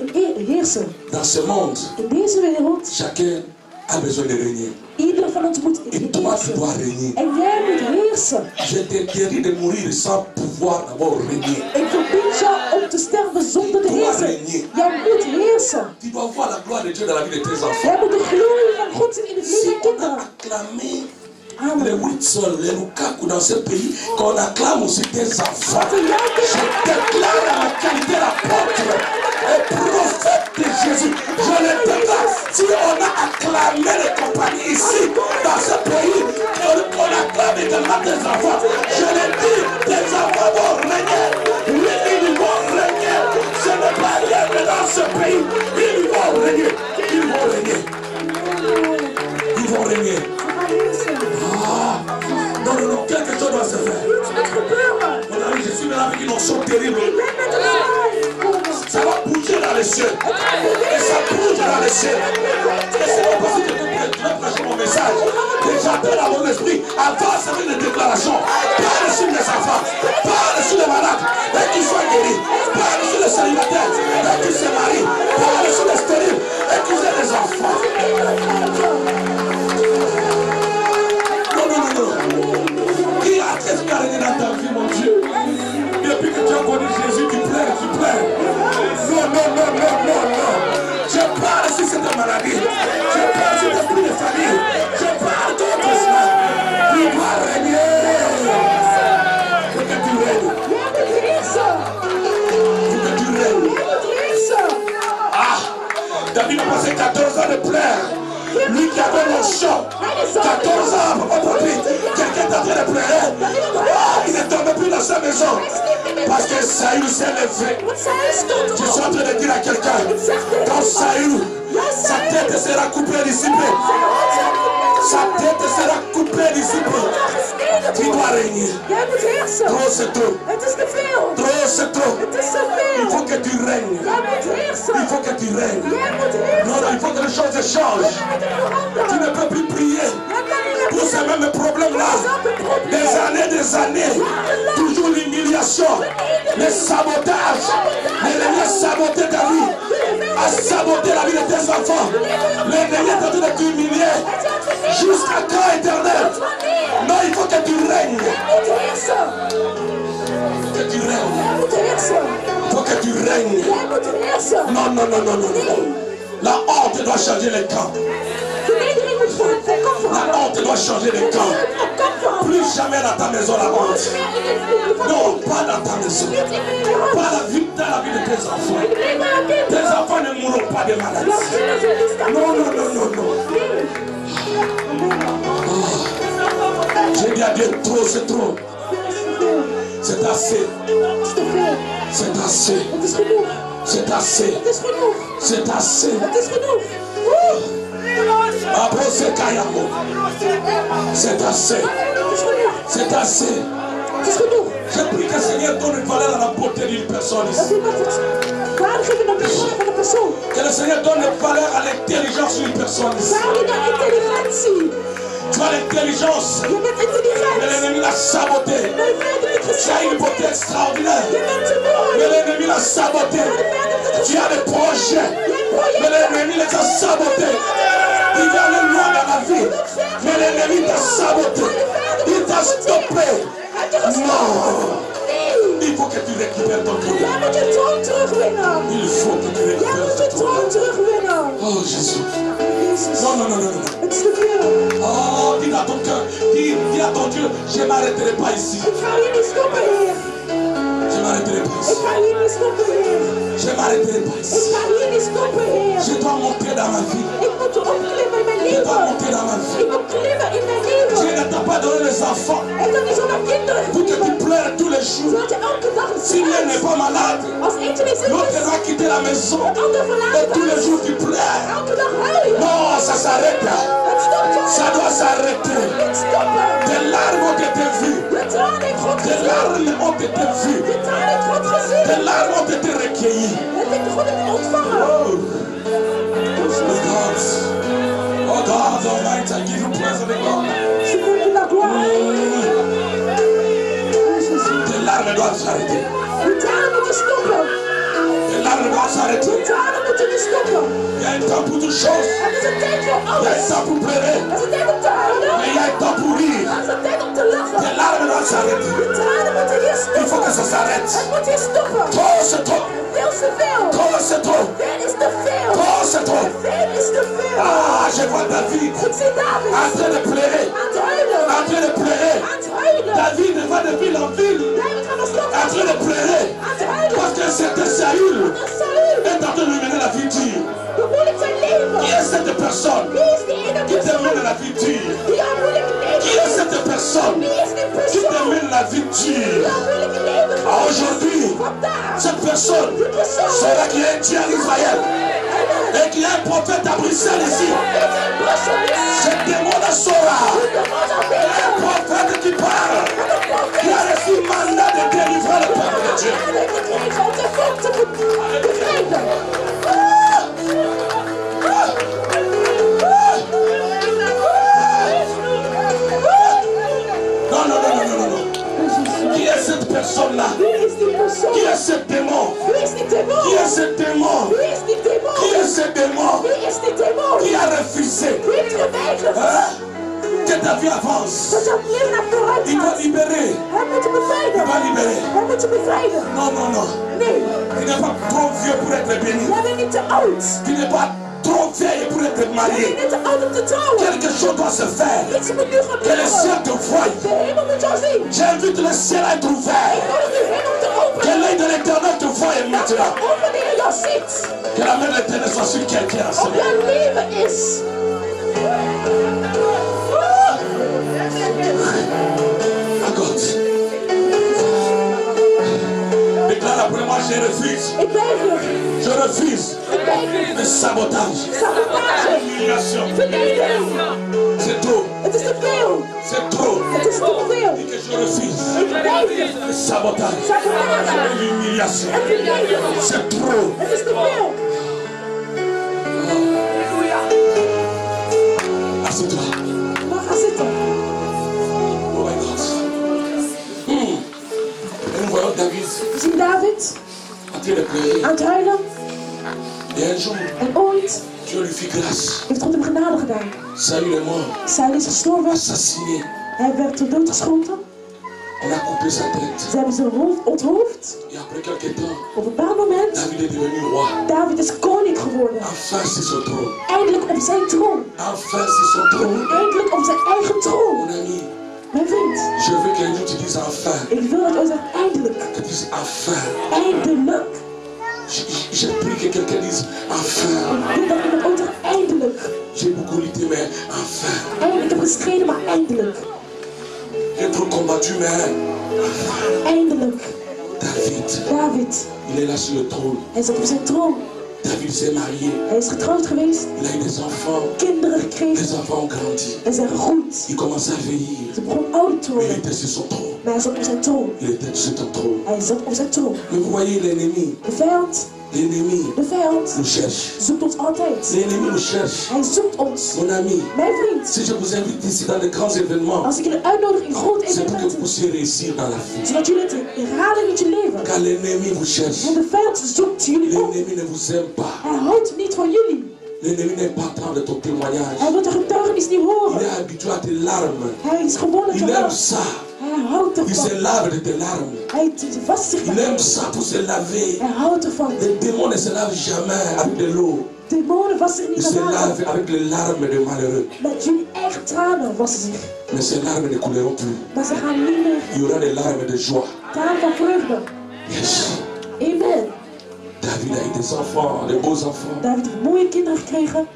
S2: heersen.
S1: Dans ce monde,
S2: In deze wereld.
S1: chacun a besoin de régner.
S2: Ieder van ons moet
S1: Et toi, tu
S2: heersen.
S1: dois régner.
S2: En jij moet heersen.
S1: Je t'interdis de mourir sans pouvoir d'abord régner.
S2: Ik verbied jou om te sterven zonder te heersen. Jij moet heersen.
S1: Tu dois voir la gloire de Dieu dans la vie de tes enfants.
S2: Jij moet de glorie van God zien in het leven
S1: Si
S2: van
S1: on a
S2: kinderen.
S1: acclamé
S2: Amen.
S1: les Whitson, les Lukaku dans ce pays, qu'on acclame aussi tes enfants. Je déclare à ma qualité d'apôtre et prophète de Jésus. Je le déclare. Si on a acclamé les compagnies ici, dans ce pays, qu'on acclame également tes enfants. Je le dis, tes enfants vont régner. Oui, ils vont régner. Ce n'est pas rien mais dans ce pays. Ils vont régner. Ils vont régner. Ils vont régner. Non, quelque chose doit se faire. Mon ami, je suis là avec une notion terrible. Ça va bouger dans les cieux. Et ça bouge dans les cieux. Et c'est pas possible que tu prêches mon message. Et j'appelle à mon esprit à faire une déclaration. Parle sur les enfants. Parle sur les malades. Et qu'ils soient guéris. Parle sur les célibataires. Et qu'ils se marient. Parle sur les stériles. Et qu'ils aient des enfants. Qui a escalader dans ta vie, mon Dieu? Depuis que tu as connu Jésus, tu pleures. Non. Je parle passé 14 ans de pleurs. Lui qui avait mon champ, 14 ans, quelqu'un est en train de pleurer. Il ne tombe plus dans sa maison. Parce que Saül s'est levé. Je suis en train de dire à quelqu'un, quand Saül, sa tête sera coupée d'ici peu. Sa tête sera coupée d'ici peu. Tu dois régner. Trop c'est trop. Trop c'est trop. Il faut que tu règnes. Il faut que tu règnes. Non, non, il faut que les choses changent. Tu ne peux plus prier pour ces mêmes problèmes-là. Des années. Toujours l'humiliation. Le sabotage. L'ennemi a saboté ta vie. A saboté la vie de tes enfants. L'ennemi est en train de t'humilier. Jusqu'à quand éternel? Non, il faut que tu règnes. Que tu règnes. Il faut que tu règnes. Non, non, non, non, non, non. La honte doit changer les camps. La honte doit changer les camps. Plus jamais dans ta maison la honte. Non, pas dans ta maison. Pas dans la vie de tes enfants. Tes enfants ne mourront pas de maladie. Non, non, non, non, non. Oh. J'ai dit à Dieu, trop, c'est trop. C'est assez. C'est assez. C'est assez. C'est assez. Après c'est Kayamo. C'est assez. C'est assez. Je prie que le Seigneur donne une valeur à la beauté d'une personne ici. Que le Seigneur donne une valeur à l'intelligence d'une personne ici. Tu as l'intelligence, mais l'ennemi l'a saboté. Tu as une beauté extraordinaire, mais l'ennemi l'a saboté. Tu as des projets, mais l'ennemi les a sabotés. Il va aller loin dans la vie, mais l'ennemi t'a saboté. Il t'a stoppé. Non. Il faut que tu récupères ton trône. Il faut que tu récupères ton trône. Oh Jésus. Non, non, non, non, non. Oh, dis à ton cœur, dis à ton Dieu, je ne m'arrêterai pas ici. Je ne m'arrêterai pas ici. Je ne m'arrêterai pas ici. Je dois monter dans ma vie. Je dois monter dans ma vie. Dieu ne t'a pas donné les enfants pour que tu pleures tous les jours. Si l'un n'est pas malade, l'autre va quitter la maison et tous les jours tu pleures. Non, ça s'arrête. Ça doit s'arrêter. Tes larmes ont été vues. Tes larmes ont été vues. Tes larmes ont été recueillies. Oh God Almighty, I give you praise and glory. Tes larmes doivent s'arrêter. Tes larmes doivent s'arrêter. Il y a un temps pour toutes choses. Il y a un temps pour pleurer. Mais il y a un temps pour rire. Tes larmes doivent s'arrêter. Il faut que ça s'arrête. Trop c'est trop. Trop c'est trop. Trop c'est trop. Ah, je vois David en train de pleurer. En train de pleurer. David va de ville en ville. En train de pleurer. Parce que c'était Saül. Est en train de lui mener la vie dure. Qui est cette personne qui te mène la vie dure? Qui est cette personne qui te mène la vie dure? Aujourd'hui, cette personne saura qu'il y a un Dieu en Israël et qu'il y a un prophète à Bruxelles ici. Ce démon saura. Il y a un prophète qui parle, qui a reçu le mandat de délivrer le peuple de Dieu. Non, non, non, non, non, non. Qui est cette personne-là? Qui est ce démon? Qui est ce démon? Qui est ce démon? Qui a refusé que ta vie avance? Il va libérer. Il va libérer. Non, non, non. Tu n'es pas trop vieux pour être béni. Tu n'es pas trop trop vieille pour être mariée. Quelque chose doit se faire. Que le ciel te voie. J'invite le ciel à être ouvert. Que l'œil de l'Éternel te voie maintenant. Que la main de l'Éternel soit sur quelqu'un. À gauche. Déclare après moi, je refuse. Je refuse le sabotage. L'humiliation. C'est trop. C'est trop. Et que je refuse le sabotage. L'humiliation. C'est trop. Assieds-toi. Oh my God. Et nous voyons David en train de pleurer.
S2: Aan het huilen.
S1: Et un jour,
S2: En ooit
S1: Dieu lui fit grâce.
S2: heeft God hem genade gedaan.
S1: Saül est mort,
S2: Saul is gestorven.
S1: assassiné.
S2: Hij werd doodgeschoten.
S1: On a coupé sa tête.
S2: Ze hebben zijn hoofd onthoofd.
S1: Et après quelques temps,
S2: Op een bepaald moment,
S1: David est devenu roi.
S2: David is koning geworden.
S1: Enfin, c'est son trône.
S2: Eindelijk op zijn troon.
S1: Enfin, c'est son trône.
S2: Eindelijk op zijn eigen troon.
S1: Mon ami,
S2: Mijn vriend,
S1: je veux qu'un jour tu dises enfin.
S2: ik wil dat u zegt eindelijk.
S1: Que tu dises enfin.
S2: Eindelijk.
S1: J'ai pris que quelqu'un dise enfin.
S2: Ik wil dat iemand ooit zegt eindelijk.
S1: J'ai beaucoup lutté, mais enfin.
S2: Ik heb gestreden, maar eindelijk.
S1: J'ai trop combattu, mais
S2: Eindelijk.
S1: David, il est là sur le trône.
S2: Hij zat op zijn troon.
S1: David s'est marié.
S2: Hij is getrouwd geweest.
S1: Il a eu des enfants.
S2: Kinderen gekregen.
S1: Les enfants ont grandi.
S2: En zijn gegroeid.
S1: Il commençait à vieillir.
S2: Ze begon ouder te
S1: Mais il
S2: worden.
S1: était sur son trône.
S2: Maar hij zat op zijn troon.
S1: Il était sur son trône.
S2: Hij zat op zijn troon.
S1: Mais vous voyez l'ennemi.
S2: De vijand.
S1: L'ennemi
S2: De vijand
S1: nous cherche.
S2: zoekt ons altijd.
S1: L'ennemi nous cherche.
S2: Hij zoekt ons.
S1: Mon ami,
S2: Mijn vriend.
S1: si je vous invite ici dans les grands événements,
S2: Als ik jullie uitnodig in grote
S1: c'est pour que vous
S2: evenementen.
S1: puissiez réussir dans la vie.
S2: Zodat jullie het herhalen met je leven.
S1: Car l'ennemi vous cherche.
S2: Want de vijand zoekt jullie op.
S1: L'ennemi ne vous aime pas.
S2: Hij houdt niet van jullie.
S1: L'ennemi n'est pas attendre de ton témoignage.
S2: Hij wil de getuigenis niet
S1: Il
S2: horen.
S1: est habitué à tes larmes.
S2: Hij is gewoon
S1: Il
S2: te
S1: aime
S2: lachen.
S1: ça.
S2: Hij houdt
S1: Il
S2: ervan.
S1: se lave de tes larmes.
S2: Hij vast zich
S1: Il
S2: bij
S1: aime
S2: hem.
S1: ça pour se laver.
S2: Hij houdt ervan.
S1: Les démons ne se lavent jamais avec de l'eau.
S2: Demonen wassen zich
S1: Ils
S2: niet
S1: se
S2: met water.
S1: lavent avec les larmes de malheureux.
S2: Met jullie eigen tranen wassen zich.
S1: Mais ces larmes ne couleront plus.
S2: Maar ze gaan niet meer.
S1: Il y aura des larmes de joie.
S2: Tranen van vreugde.
S1: Yes.
S2: Amen.
S1: David a eu des enfants, des beaux enfants.
S2: David heeft mooie kinderen gekregen.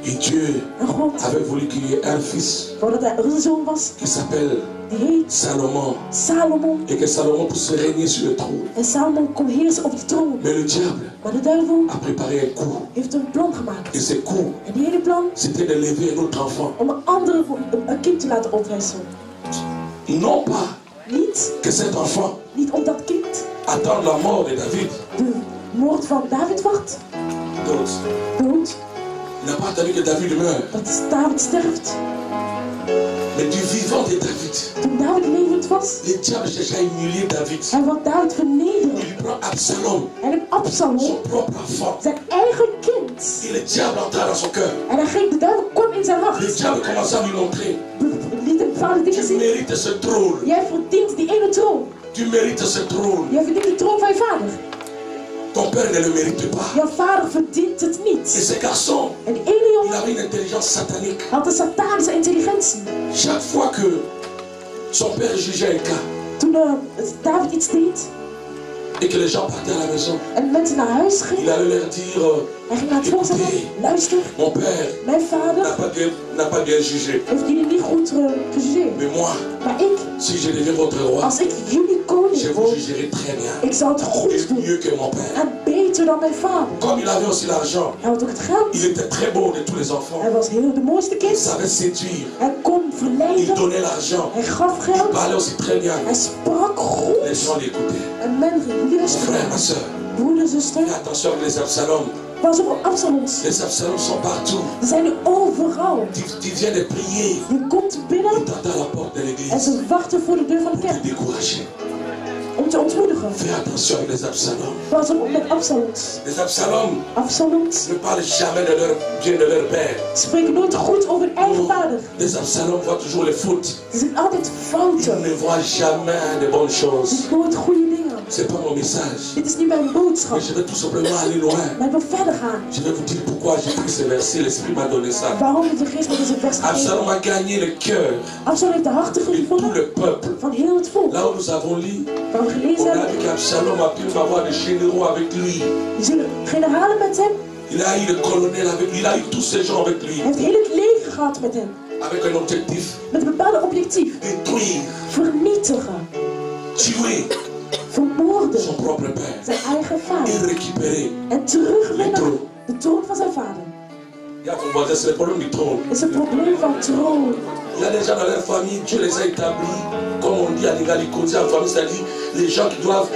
S1: Et Dieu
S2: En God,
S1: avait voulu qu'il y ait un fils
S2: voordat hij een zoon was,
S1: qui s'appelle
S2: die heet
S1: Salomon.
S2: Salomon.
S1: Et que Salomon puisse régner sur le trône.
S2: En Salomon kon heersen op de troon.
S1: Mais le diable
S2: Maar de duivel
S1: a préparé un coup.
S2: heeft een plan gemaakt.
S1: Et ce coup,
S2: En die hele plan
S1: c'était de lever un autre enfant.
S2: om een kind te laten opwessen.
S1: Non pas
S2: Niet,
S1: que cet enfant
S2: niet om dat kind
S1: attende la mort de David.
S2: de moord van David wacht.
S1: Donc,
S2: Dood.
S1: il n'a pas attendu que David meure.
S2: Dat David sterft.
S1: Mais du vivant de David,
S2: Toen David levend was,
S1: le diable cherchait à humilier David.
S2: hij wil David vernederen.
S1: Il prend Absalom,
S2: En een Absalom,
S1: son propre enfant.
S2: zijn eigen kind.
S1: Et le diable entra dans son cœur.
S2: En hij ging, de duivel kwam in zijn
S1: Le
S2: hart.
S1: diable commença à lui montrer.
S2: Liet hem bepaalde dingen
S1: Tu
S2: zien.
S1: mérites ce trône.
S2: Jij verdient die ene troon.
S1: Tu mérites ce trône.
S2: Jij verdient die troon van je vader.
S1: Ton père ne le mérite pas.
S2: Jouw vader verdient het
S1: Et
S2: niet.
S1: ce garçon,
S2: En die ene
S1: il
S2: jongen
S1: avait une intelligence satanique.
S2: had een satanische intelligentie.
S1: Chaque fois que son père jugeait un cas
S2: Toen David iets deed
S1: et que les gens partaient à la maison,
S2: en mensen naar huis
S1: il
S2: gingen,
S1: allait leur dire,
S2: hij ging naar het volk zeggen, luister,
S1: mon père
S2: mijn vader
S1: n'a pas bien jugé.
S2: heeft jullie niet goed gejugeerd.
S1: Mais moi,
S2: Maar ik,
S1: si je deviens votre roi,
S2: als ik jullie
S1: je
S2: koning
S1: vous
S2: word,
S1: jugerai très bien.
S2: ik zal het
S1: Et
S2: goed doen.
S1: mieux que mon père.
S2: En beter dan mijn vader.
S1: Comme il avait aussi l'argent,
S2: Hij had ook het geld.
S1: il était très beau de tous les enfants.
S2: Hij was heel de mooiste
S1: Il
S2: kind.
S1: savait séduire.
S2: Hij kon
S1: Il
S2: verleiden.
S1: donnait l'argent.
S2: Hij gaf
S1: Il
S2: geld.
S1: parlait aussi très bien.
S2: Hij sprak
S1: Les
S2: goed.
S1: gens l'écoutaient.
S2: En men ging luisteren.
S1: Frère, ma soeur,
S2: Broeder, zuster,
S1: fais attention avec les Absalom.
S2: pas op Absaloms.
S1: Les Absalom sont partout.
S2: Ze zijn nu overal.
S1: Tu viens de prier.
S2: Je komt binnen
S1: Ils t'attendent à la porte de
S2: en
S1: l'église
S2: ze wachten voor de deur van de
S1: pour te
S2: kerk
S1: décourager.
S2: om te ontmoedigen.
S1: Fais attention avec les Absalom.
S2: Pas op met Absaloms.
S1: Les Absalom
S2: Absaloms
S1: ne parlent jamais de leur bien de leur père.
S2: spreken nooit goed over hun eigen vader.
S1: Les Absalom voient toujours les fautes.
S2: Ze zien altijd
S1: Ils
S2: fouten.
S1: ne voient jamais de bonnes choses.
S2: Ze zien nooit goede dingen.
S1: C'est pas mon message.
S2: Dit is niet mijn boodschap.
S1: Mais je vais tout simplement aller loin.
S2: Maar ik wil verder gaan.
S1: Je vais vous dire pourquoi j'ai pris ce verset. L'Esprit m'a donné ça.
S2: Waarom heeft de geest met deze vers gegeven?
S1: Absalom a gagné le cœur
S2: Absalom heeft de harten
S1: de tout
S2: gevonden
S1: le peuple.
S2: van heel het volk.
S1: Là où nous avons lu,
S2: Waar we
S1: on
S2: gelezen
S1: a
S2: hebben,
S1: vu qu'Absalom a pu avoir des généraux avec lui.
S2: we zien generalen met hem.
S1: Il a eu le colonel avec lui. Il a eu tous ces gens avec lui.
S2: Hij heeft heel het leger gehad met hem.
S1: Avec un objectif.
S2: Met een bepaald objectief.
S1: Détruire,
S2: Vernietigen.
S1: tuer
S2: Vermoorden.
S1: son propre père.
S2: Zijn eigen
S1: Et
S2: vader.
S1: récupérer.
S2: En terugwinnen de troon van zijn vader.
S1: Il y a ton voisin, c'est le problème du trône.
S2: Het is een probleem van troon.
S1: Il y a des gens dans leur famille, Dieu les a établis, comme on dit à l'Ingalikoti, en famille, c'est-à-dire les gens qui doivent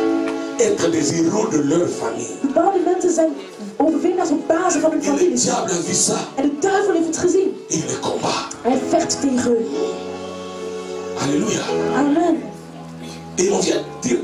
S1: être des héros de leur famille.
S2: Bepaalde mensen zijn overwinnaars op basis van hun
S1: Et le
S2: familie.
S1: diable a vu ça.
S2: En de duivel heeft het gezien.
S1: Et il les combat.
S2: Hij vecht tegen hun.
S1: Alléluia.
S2: Amen.
S1: Et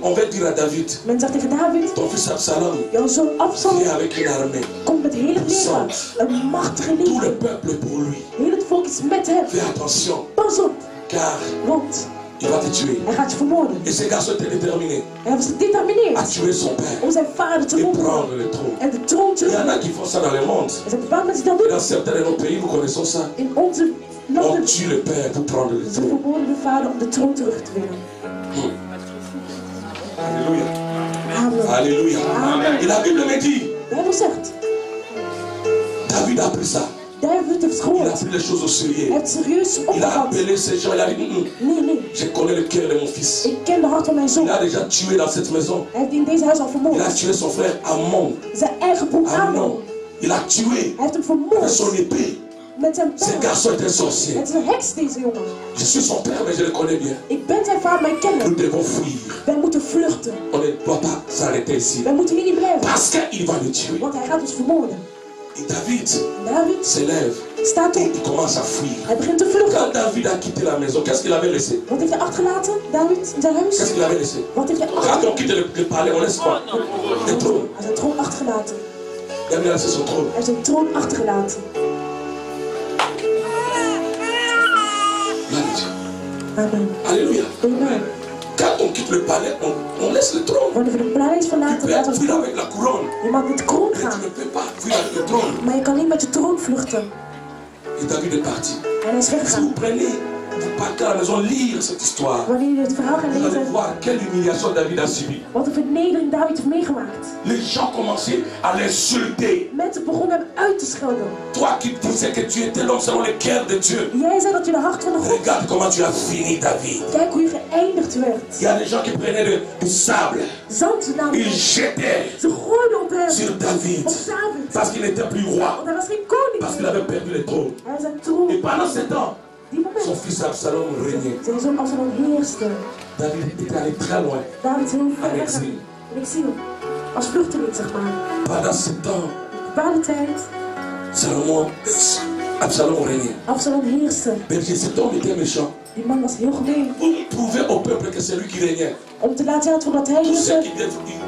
S1: on va dire à David,
S2: Men zegt tegen David,
S1: ton fils Absalom,
S2: jouw zoon Absalom
S1: vient avec une armée.
S2: komt met heel het leger. Een machtige
S1: Tout le
S2: leger.
S1: peuple pour lui.
S2: Heel het volk is met hem.
S1: Fais attention,
S2: Pas op,
S1: car
S2: want
S1: il va te tuer.
S2: hij gaat je vermoorden.
S1: Et ces garçons étaient déterminés
S2: Hij was
S1: à
S2: gedetermineerd
S1: tuer son père
S2: om zijn vader te
S1: et
S2: moorden.
S1: prendre le trône.
S2: En de troon te
S1: Il y en a
S2: winnen.
S1: qui font ça dans le monde.
S2: Er zijn bepaalde mensen die dat
S1: Et dans
S2: doen.
S1: certains de nos pays, nous connaissons ça.
S2: In onze
S1: On
S2: landen.
S1: tue le père pour prendre le
S2: Ze
S1: trône.
S2: vermoorden de vader om de troon terug te winnen.
S1: Alléluia.
S2: Amen.
S1: Alléluia.
S2: Amen.
S1: Et la Bible me dit,
S2: De Bijbel zegt,
S1: David a appris ça.
S2: David heeft het
S1: Il a
S2: gehoord.
S1: pris les choses au
S2: Hij
S1: sérieux.
S2: heeft het serieus
S1: Il a
S2: opgevat.
S1: appelé ces gens, il a dit,
S2: Nee,
S1: je connais le cœur de mon fils.
S2: ik ken de hart van mijn zoon.
S1: Il a déjà tué dans cette maison.
S2: Hij heeft in deze huis al
S1: Il a
S2: vermoord.
S1: tué son frère Amon.
S2: Zijn eigen broer Amon.
S1: Amnon. Il a tué
S2: Hij heeft hem
S1: avec
S2: vermoord
S1: son épée.
S2: met zijn
S1: Ce
S2: pijl.
S1: garçon est un sorcier.
S2: Het is een heks, deze jongen.
S1: Je suis son père, mais je le connais bien.
S2: Ik ben zijn vader, maar ik ken
S1: Nous
S2: hem.
S1: devons fuir.
S2: Wij moeten vluchten.
S1: On ne doit pas s'arrêter ici.
S2: Wij moeten hier niet blijven.
S1: Parce qu'il va le tuer.
S2: Want hij gaat ons vermoorden.
S1: Et David
S2: David
S1: s'élève
S2: staat
S1: et
S2: op.
S1: il commence à fuir.
S2: Hij begint te vluchten.
S1: Quand David a quitté la maison, qu'est-ce qu'il avait laissé?
S2: Wat heeft hij achtergelaten, David, in zijn huis?
S1: Qu'est-ce qu'il avait laissé?
S2: Wat heeft hij
S1: Quand on
S2: achtergelaten?
S1: quitte le palais, on laisse quoi? Le trône.
S2: Hij heeft zijn troon achtergelaten.
S1: Il a laissé son trône.
S2: Hij heeft zijn troon achtergelaten.
S1: Gloire à Dieu.
S2: Amen.
S1: Alléluia.
S2: Amen.
S1: Quand on quitte le palais, on laisse le trône.
S2: Wanneer we de paleis
S1: Tu
S2: verlaten,
S1: peux
S2: laten we
S1: fuir
S2: het
S1: avec la couronne,
S2: Je mag met de kroon
S1: mais tu
S2: gaan.
S1: ne peux pas fuir avec le trône.
S2: Maar je kan niet met je troon vluchten.
S1: Et David est parti.
S2: En hij is
S1: Si vous
S2: weggegaan.
S1: prenez, vous partez à la maison lire cette histoire,
S2: Wanneer jullie het verhaal gaan
S1: vous allez
S2: lezen,
S1: voir quelle humiliation David a subie.
S2: wat een vernedering David heeft meegemaakt.
S1: Les gens commençaient à l'insulter.
S2: Mensen begonnen hem uit te schelden.
S1: Toi qui disais que tu étais l'homme selon le cœur de Dieu.
S2: Jij zei dat je de hart van de God.
S1: Regarde comment tu as fini, David.
S2: Kijk hoe je geëindigd werd.
S1: Il y a des gens qui prenaient du sable.
S2: Zand namen.
S1: Ils jetaient
S2: Ze gooiden op hem.
S1: sur David.
S2: Op David.
S1: Parce qu'il n'était plus roi.
S2: Want hij was geen koning.
S1: Parce qu'il avait perdu le trône.
S2: Hij was zijn troon.
S1: Et pendant ce temps,
S2: Die
S1: son
S2: moment.
S1: fils Absalom régnait.
S2: Zijn zoon Absalom heerste.
S1: David était allé très loin.
S2: David is heel ver
S1: En
S2: weggegaan.
S1: exil.
S2: In exil. Als vluchteling, zeg maar.
S1: Pendant ce temps,
S2: Bepaalde tijd.
S1: Absalom régnait.
S2: Absalom heerste.
S1: Mais cet homme était méchant.
S2: Die man was heel gemeen.
S1: Pour prouver au peuple que c'est lui qui régnait.
S2: Om te laten zien dat hij
S1: Tout ce
S2: heerste.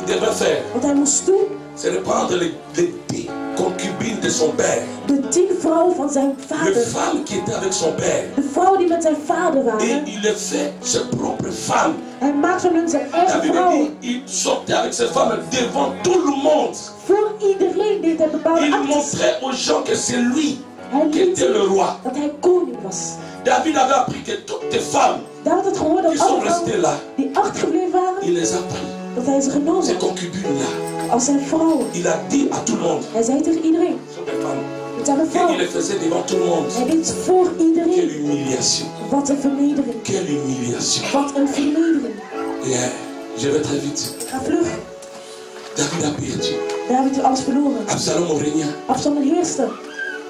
S1: qu'il devait faire,
S2: Wat hij moest doen.
S1: c'est de prendre les 10 concubines de son père.
S2: De 10 vrouwen van zijn
S1: Les
S2: vader.
S1: femmes qui étaient avec son père.
S2: De vrouwen die met zijn vader
S1: Et
S2: waren.
S1: il les fait ses propres femmes.
S2: Hij maakt van hun zijn eigen
S1: David
S2: vrouwen.
S1: dit, il sortait avec ses femmes devant tout le monde.
S2: Voor iedereen deed hij bepaalde
S1: Il
S2: acties.
S1: montrait aux gens que c'est lui
S2: Hij
S1: qui
S2: liet
S1: était le
S2: zien
S1: roi.
S2: dat hij koning was.
S1: David avait appris que toutes les femmes
S2: David had gehoord dat
S1: qui sont
S2: alle
S1: restées
S2: vrouwen
S1: là,
S2: die achtergebleven waren,
S1: il les a pris.
S2: dat hij ze genomen
S1: Ces
S2: had
S1: concubines-là,
S2: als zijn vrouwen.
S1: il a dit à tout le monde,
S2: Hij zei tegen iedereen,
S1: ce sont des femmes.
S2: het zijn mijn
S1: Et il
S2: vrouwen.
S1: les faisait devant tout le monde.
S2: Hij deed het voor
S1: Quelle
S2: iedereen.
S1: humiliation.
S2: Wat een vernedering.
S1: Quelle humiliation.
S2: Wat een vernedering.
S1: Et je vais très vite.
S2: Ga vlug.
S1: David a perdu.
S2: David heeft alles verloren.
S1: Absalom régnait.
S2: Absalom heerste.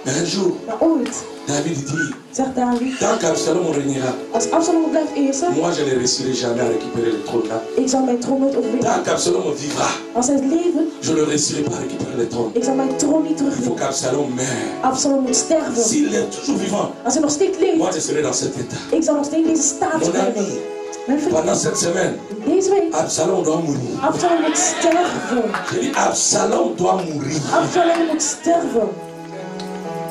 S1: Mais un jour,
S2: Maar ooit,
S1: David dit,
S2: zegt David,
S1: tant qu'Absalom régnera,
S2: als Absalom blijft heersen,
S1: moi je ne réussirai jamais à récupérer le trône là.
S2: ik zal mijn troon nooit overwinnen.
S1: Tant qu'Absalom vivra,
S2: Als hij leven,
S1: je ne réussirai pas à récupérer le trône.
S2: ik zal mijn troon niet
S1: Il faut
S2: terugwinnen.
S1: qu'Absalom meure.
S2: Absalom moet sterven.
S1: S'il est toujours vivant,
S2: Als hij nog steeds
S1: moi
S2: leeft,
S1: je serai dans cet état.
S2: ik zal nog steeds in deze staat
S1: Mon
S2: blijven.
S1: ami,
S2: Mijn vriend,
S1: pendant cette semaine,
S2: deze week,
S1: Absalom doit mourir.
S2: Absalom moet sterven.
S1: Je dis Absalom doit mourir.
S2: Absalom moet sterven.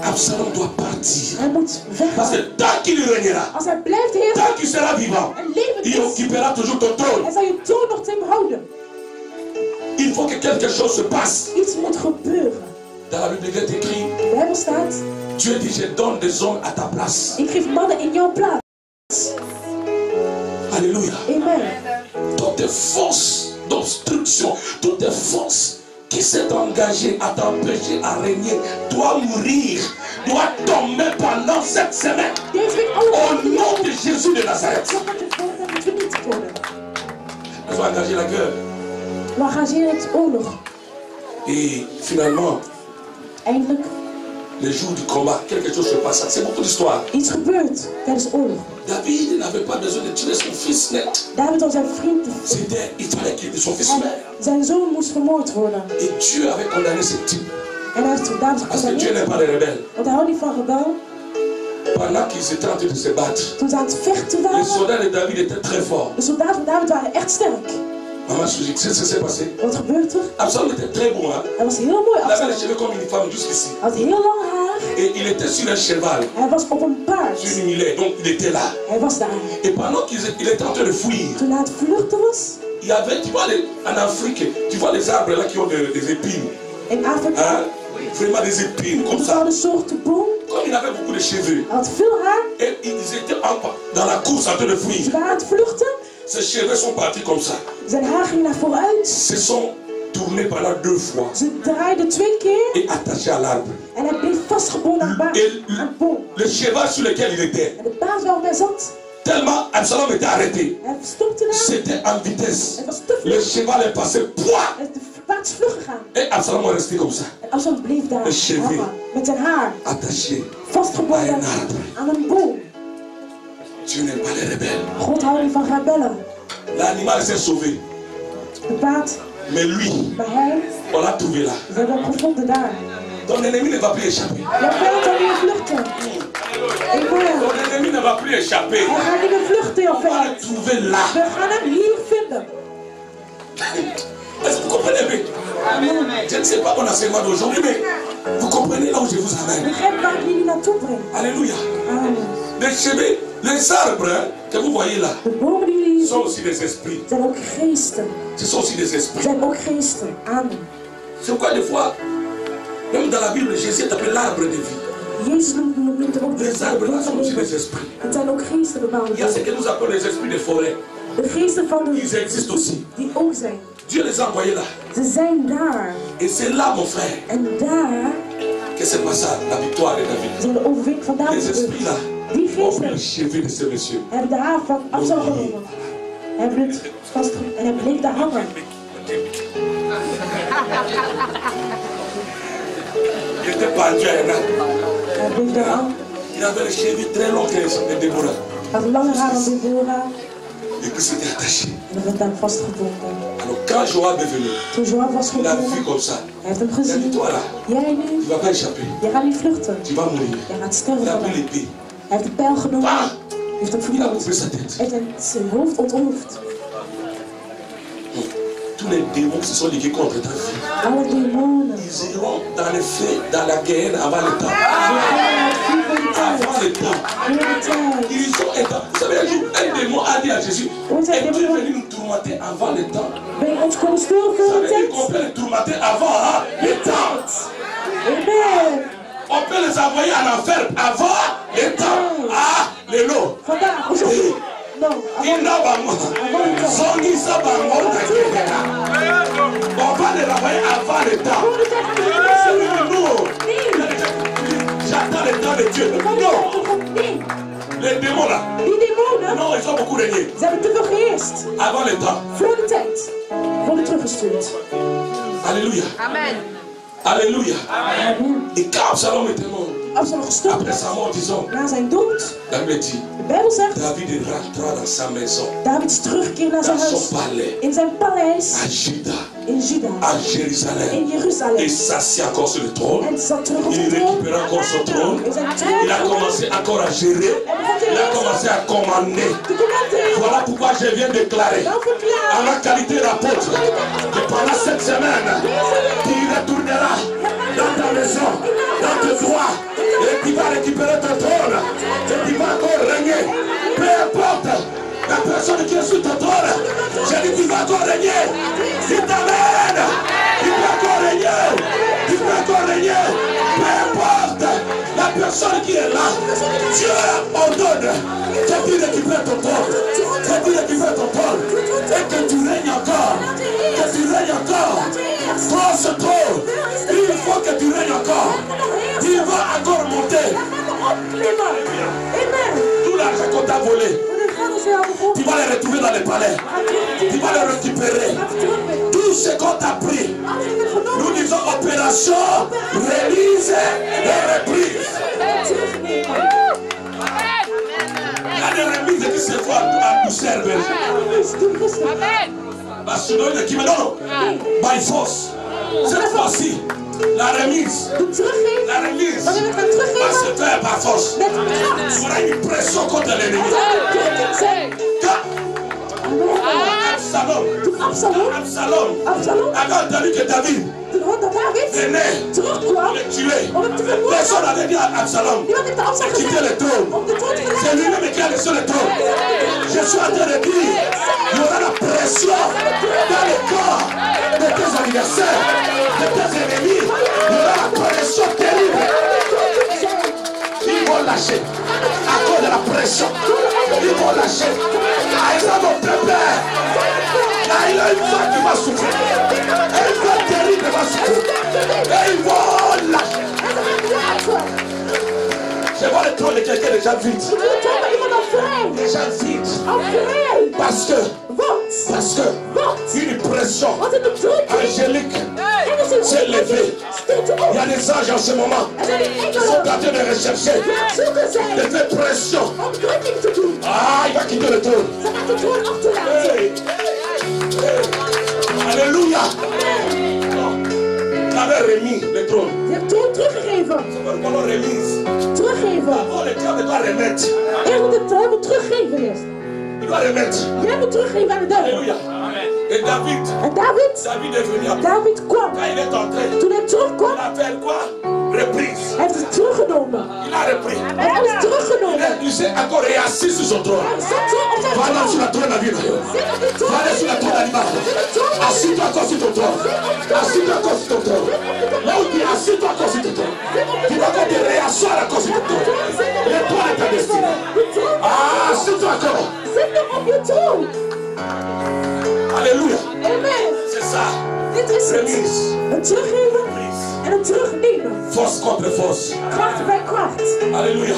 S1: Absalom doit partir.
S2: Hij moet
S1: Parce
S2: weggaan.
S1: que tant qu'il régnera,
S2: Als hij blijft heersen
S1: tant qu'il sera vivant,
S2: en levend
S1: il
S2: is,
S1: occupera toujours ton trône.
S2: hij zal je troon nog te hem houden.
S1: il faut que quelque chose se passe.
S2: Iets moet gebeuren.
S1: Dans la Bible, il est écrit,
S2: De Bijbel staat,
S1: Dieu dit, je donne des hommes à ta place.
S2: ik geef mannen in jouw plaats.
S1: Alléluia.
S2: Amen.
S1: Toute force d'obstruction, toute force qui s'est engagée à t'empêcher à régner doit mourir, doit tomber pendant cette semaine. Au nom de Jésus de Nazareth. Ils ont engagé la guerre.
S2: We engageren het oorlog.
S1: Et finalement,
S2: Eindelijk,
S1: le jour du combat, quelque chose se passe. C'est beaucoup d'histoire.
S2: iets gebeurt tijdens de oorlog.
S1: David n'avait pas besoin de tuer son fils net.
S2: David had zijn vriend,
S1: Il fallait qu'il son fils meure.
S2: zijn zoon moest vermoord worden.
S1: Et Dieu avait condamné ce type.
S2: En hij heeft David
S1: Parce que Dieu
S2: gecondamneerd,
S1: n'aime pas les rebelles.
S2: want hij houdt niet van rebel.
S1: Pendant qu'ils étaient en train de se battre,
S2: Toen ze aan het vechten
S1: les
S2: waren,
S1: soldats de David étaient très forts.
S2: de soldaten van David waren echt sterk.
S1: Maman Suzy, tu sais ce qui s'est passé?
S2: Wat gebeurt er?
S1: Absalom était très beau. Hein?
S2: Hij was heel mooi,
S1: Il avait les
S2: Absalom.
S1: cheveux comme une femme jusqu'ici.
S2: Hij had heel lang haar.
S1: Et il était sur un cheval,
S2: Hij was op een paard.
S1: sur une mulet. Donc il était là.
S2: Hij was daar.
S1: Et pendant qu'il était en train de fuir,
S2: Toen hij aan het vluchten was,
S1: il y avait, tu vois, en Afrique, tu vois les arbres là qui ont des épines.
S2: in Afrika,
S1: Hein? Vraiment des épines comme
S2: een
S1: ça.
S2: bepaalde soort boom.
S1: Comme il avait beaucoup de cheveux.
S2: Hij had veel haar.
S1: Et ils étaient dans la course en train de
S2: Ze
S1: fuir.
S2: waren aan het vluchten.
S1: Ses cheveux sont partis comme ça.
S2: Zijn haar ging naar vooruit.
S1: Se sont tournés pendant 2 fois
S2: Ze draaiden 2 keer.
S1: et attachés à l'arbre.
S2: En hij bleef vastgebonden aan
S1: Et
S2: het boom.
S1: le cheval sur lequel il était,
S2: En de paard waarop hij zat,
S1: tellement Absalom était arrêté,
S2: hij stopte daar.
S1: c'était en vitesse.
S2: Het was te
S1: Le
S2: vlug.
S1: cheval est passé, pouah,
S2: En de paard is vlug gegaan.
S1: et Absalom est resté comme ça,
S2: En Absalom bleef daar
S1: Een chevy.
S2: hangen. Met zijn haar
S1: attaché.
S2: vastgebonden
S1: Een arbre.
S2: aan een boom.
S1: Dieu n'aime pas les rebelles.
S2: God houdt niet van rebellen.
S1: L'animal s'est sauvé,
S2: De paard,
S1: mais lui,
S2: maar hij,
S1: on l'a trouvé là.
S2: we hebben hem gevonden daar.
S1: Ton ennemi ne va plus échapper.
S2: Je vijand zal niet meer vluchten. Amen.
S1: Ton ennemi ne va plus échapper.
S2: Hij gaat niet meer vluchten, jouw
S1: On va le
S2: vijand.
S1: trouver là.
S2: We gaan hem hier vinden.
S1: Est-ce que vous comprenez bien? Je ne sais pas mon enseignement d'aujourd'hui, mais vous comprenez là où je vous amène.
S2: Begrijp waar ik jullie naartoe breng.
S1: Alléluia.
S2: Amen.
S1: Les cheveux, les arbres hein, que vous voyez là,
S2: De bomen die jullie
S1: sont
S2: zien
S1: aussi des esprits.
S2: zijn ook geesten.
S1: Ce sont aussi des esprits.
S2: Zijn ook geesten. Amen.
S1: C'est pourquoi des fois, même dans la Bible, Jésus est appelé l'arbre de vie.
S2: Jezus noemt er ook de
S1: Les arbres là
S2: boom
S1: sont
S2: van
S1: aussi des
S2: leven.
S1: esprits.
S2: Het zijn ook geesten bepaalde
S1: Il y a ce
S2: bomen.
S1: que nous appelons les esprits de forêt.
S2: De geesten van de
S1: Ils existent aussi.
S2: die ook zijn.
S1: Dieu les a envoyés là.
S2: Ze zijn daar.
S1: Et c'est là, mon frère,
S2: En daar
S1: que c'est pas ça, la victoire de David.
S2: zijn de overwinning van David
S1: Les esprits
S2: gebeurd.
S1: là
S2: Die
S1: ont pris le
S2: geesten
S1: cheveu de ce monsieur.
S2: hebben de haar van Absalom genomen. Hebben het vastgehouden en hij bleef daar hangen.
S1: Il était pendu à un arbre.
S2: Hij bleef daar hangen.
S1: Il avait les cheveux très longs que Déborah.
S2: Hij had lange haar dan Deborah.
S1: Et puis c'était attaché.
S2: En hij werd daar vastgebonden.
S1: Alors quand Joab est venu,
S2: Toen Joab was
S1: il a vu
S2: gekomen,
S1: comme ça.
S2: hij heeft hem
S1: Il a dit,
S2: gezien.
S1: toi là,
S2: Jij
S1: tu
S2: nu,
S1: vas pas échapper.
S2: jij gaat niet vluchten.
S1: Tu vas mourir.
S2: Jij gaat
S1: Il
S2: sterven
S1: a pris
S2: vandaag.
S1: l'épée.
S2: Hij heeft de pijl genomen.
S1: Bam!
S2: Heeft hem
S1: Il a
S2: vermoord.
S1: coupé sa tête.
S2: Hij heeft zijn hoofd onthoofd.
S1: Tous les démons qui se sont ligués contre ta vie,
S2: Alle demonen.
S1: ils iront dans les feux, dans la guerre avant le temps. Avant le temps. Ils sont étapes. Vous savez, un jour, un démon a dit à Jésus, es-tu venu nous tourmenter avant le temps?
S2: Ben je ons komen sturen
S1: Ça
S2: voor
S1: veut
S2: de
S1: dire
S2: tijd?
S1: qu'on peut les tourmenter avant hein, le temps.
S2: Amen.
S1: On peut les envoyer en enfer avant le temps. Ah, les lots.
S2: Vandaag, aujourd'hui. Non,
S1: Il n'a pas moi. Zongi ça va moi. On va les envoyer avant le temps. Non. J'attends le temps de Dieu. Non.
S2: Nee,
S1: Les démons là.
S2: die demonen,
S1: Non, ils ont beaucoup régné.
S2: ze hebben te veel geheerst.
S1: Avant le temps.
S2: Voor de tijd. Worden teruggestuurd.
S1: Alléluia.
S4: Amen.
S1: Alléluia.
S2: Amen.
S1: Et quand Absalom était mort,
S2: Absalom gestorven
S1: après
S2: was,
S1: sa mort, disons,
S2: na zijn dood,
S1: la Bible dit,
S2: de Bijbel zegt,
S1: David rentra dans sa maison,
S2: David is teruggekeerd naar zijn
S1: dans son
S2: huis.
S1: palais,
S2: In zijn paleis,
S1: à Juda,
S2: in Juda,
S1: à Jérusalem.
S2: in
S1: Et
S2: Jeruzalem.
S1: s'assit encore sur le trône.
S2: En zat terug op
S1: Il
S2: zijn troon.
S1: récupéra encore son trône.
S2: In zijn
S1: Il a
S2: troon.
S1: commencé encore à gérer. Il a commencé à commander.
S2: Te commanderen.
S1: Voilà pourquoi je viens déclarer
S2: Dan
S1: en
S2: verklaar
S1: ma qualité d'apôtre que pendant cette semaine, tu retourneras dans ta maison, dans tes droits, et tu vas récupérer ton trône, et tu vas encore régner. Peu importe la personne qui est sur ton trône, j'ai dit tu vas encore régner. Dites Amen. personne qui est là, Dieu ordonne que tu récupères ton trône, que tu récupères ton trône, et que tu règnes encore, que tu règnes encore. Prends ce trône, il faut que tu règnes encore. Il va encore monter. Tout l'argent qu'on t'a volé, tu vas les retrouver dans les palais. Tu vas les récupérer. Tout ce qu'on t'a pris, nous disons opération, remise et reprise. Il y a des remises qui se font à nous servir. Parce que nous, qui me donne, by force. Cette fois-ci, la remise va se faire par force. Il y aura une pression contre l'ennemi. Absalom avait entendu que David venait pour le tuer. Personne n'avait dit à Absalom de quitter le trône. C'est lui-même qui a laissé le trône. Je suis en train de dire, il y aura la pression dans le corps de tes adversaires, de tes ennemis. Il y aura la pression terrible. Ils vont lâcher à cause de la pression. Ils vont lâcher. Ils ont mon père. Il y a une femme qui va souffrir. Une femme terrible va souffrir. Et ils vont lâcher. Je vois le trône de quelqu'un déjà vide. Déjà vide. Parce que une pression angélique s'est levée. Il y a des anges en ce moment qui sont en train de rechercher, de faire pression. Ah, il va quitter le trône. Hey. Alléluia. Il avait remis le trône. On l'a remise. Oh, le diable doit remettre. Il doit remettre. Alléluia. Et David est venu après. Quand il est entré, il appelle quoi? Reprise. Il a repris. Il s'est encore réassis sur son trône. Va aller sur la trône d'Avid. Va aller sur la trône d'animal. Assis-toi encore sur ton trône. Assis-toi encore sur ton trône. Là où tu es, assis-toi encore sur ton trône. Tu vas encore te réasseoir encore sur ton trône. Et toi est ta destinée. Ah, assis-toi encore. Alléluia. C'est ça. Remise. Force contre force. Alléluia.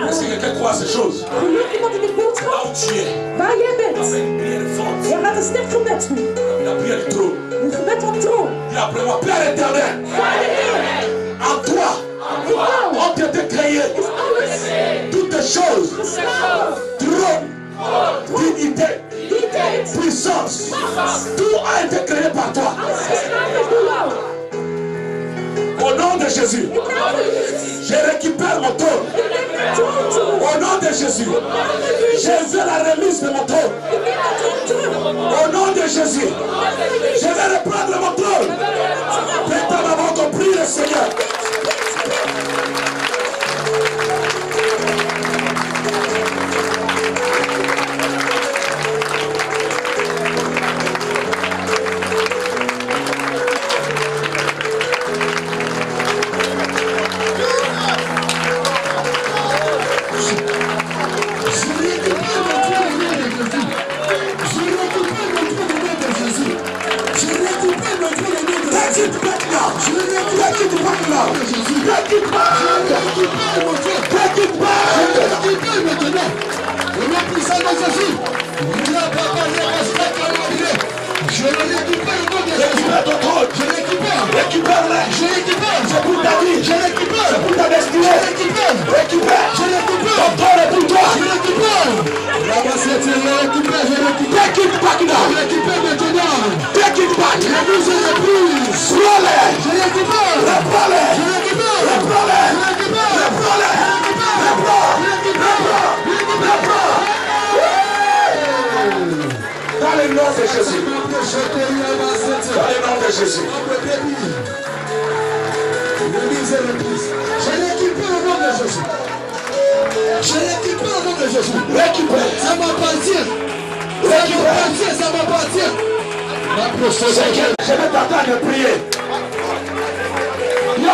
S1: Est-ce que quelqu'un croit à ces choses? Là où tu es. Avec une prière forte. La prière du trône. Il a pris ma prière éternelle. En toi. On t'a créé. Toutes les choses. Trône. Dignité. Puissance. Tout a été créé par toi. Au nom de Jésus, je récupère mon trône. Au nom de Jésus, je veux la remise de mon trône. Au nom de Jésus, je vais reprendre mon trône. Maintenant, avant qu'on prie le Seigneur.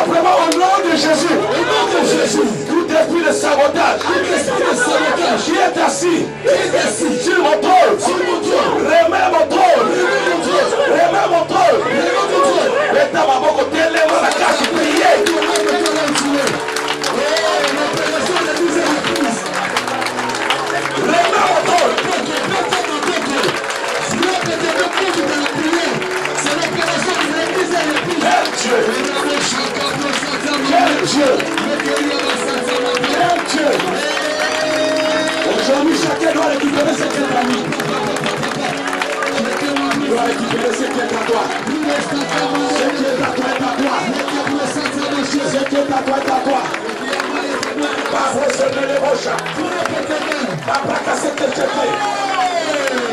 S1: vraiment au nom de Jésus. Tout esprit de sabotage qui est assis sur mon trône, remets mon trône, remets mon trône. Mettez ma boca, téléma la cache, priez. Remets mon trône. Quel Dieu! Quel Dieu! Quel Dieu! Aujourd'hui, chacun doit récupérer ce qui est à lui. Il doit récupérer ce qui est à toi. Ce qui est à toi est à toi. Ce qui est à toi est à toi. Pas recevoir les roches. Pas casser tes secrets.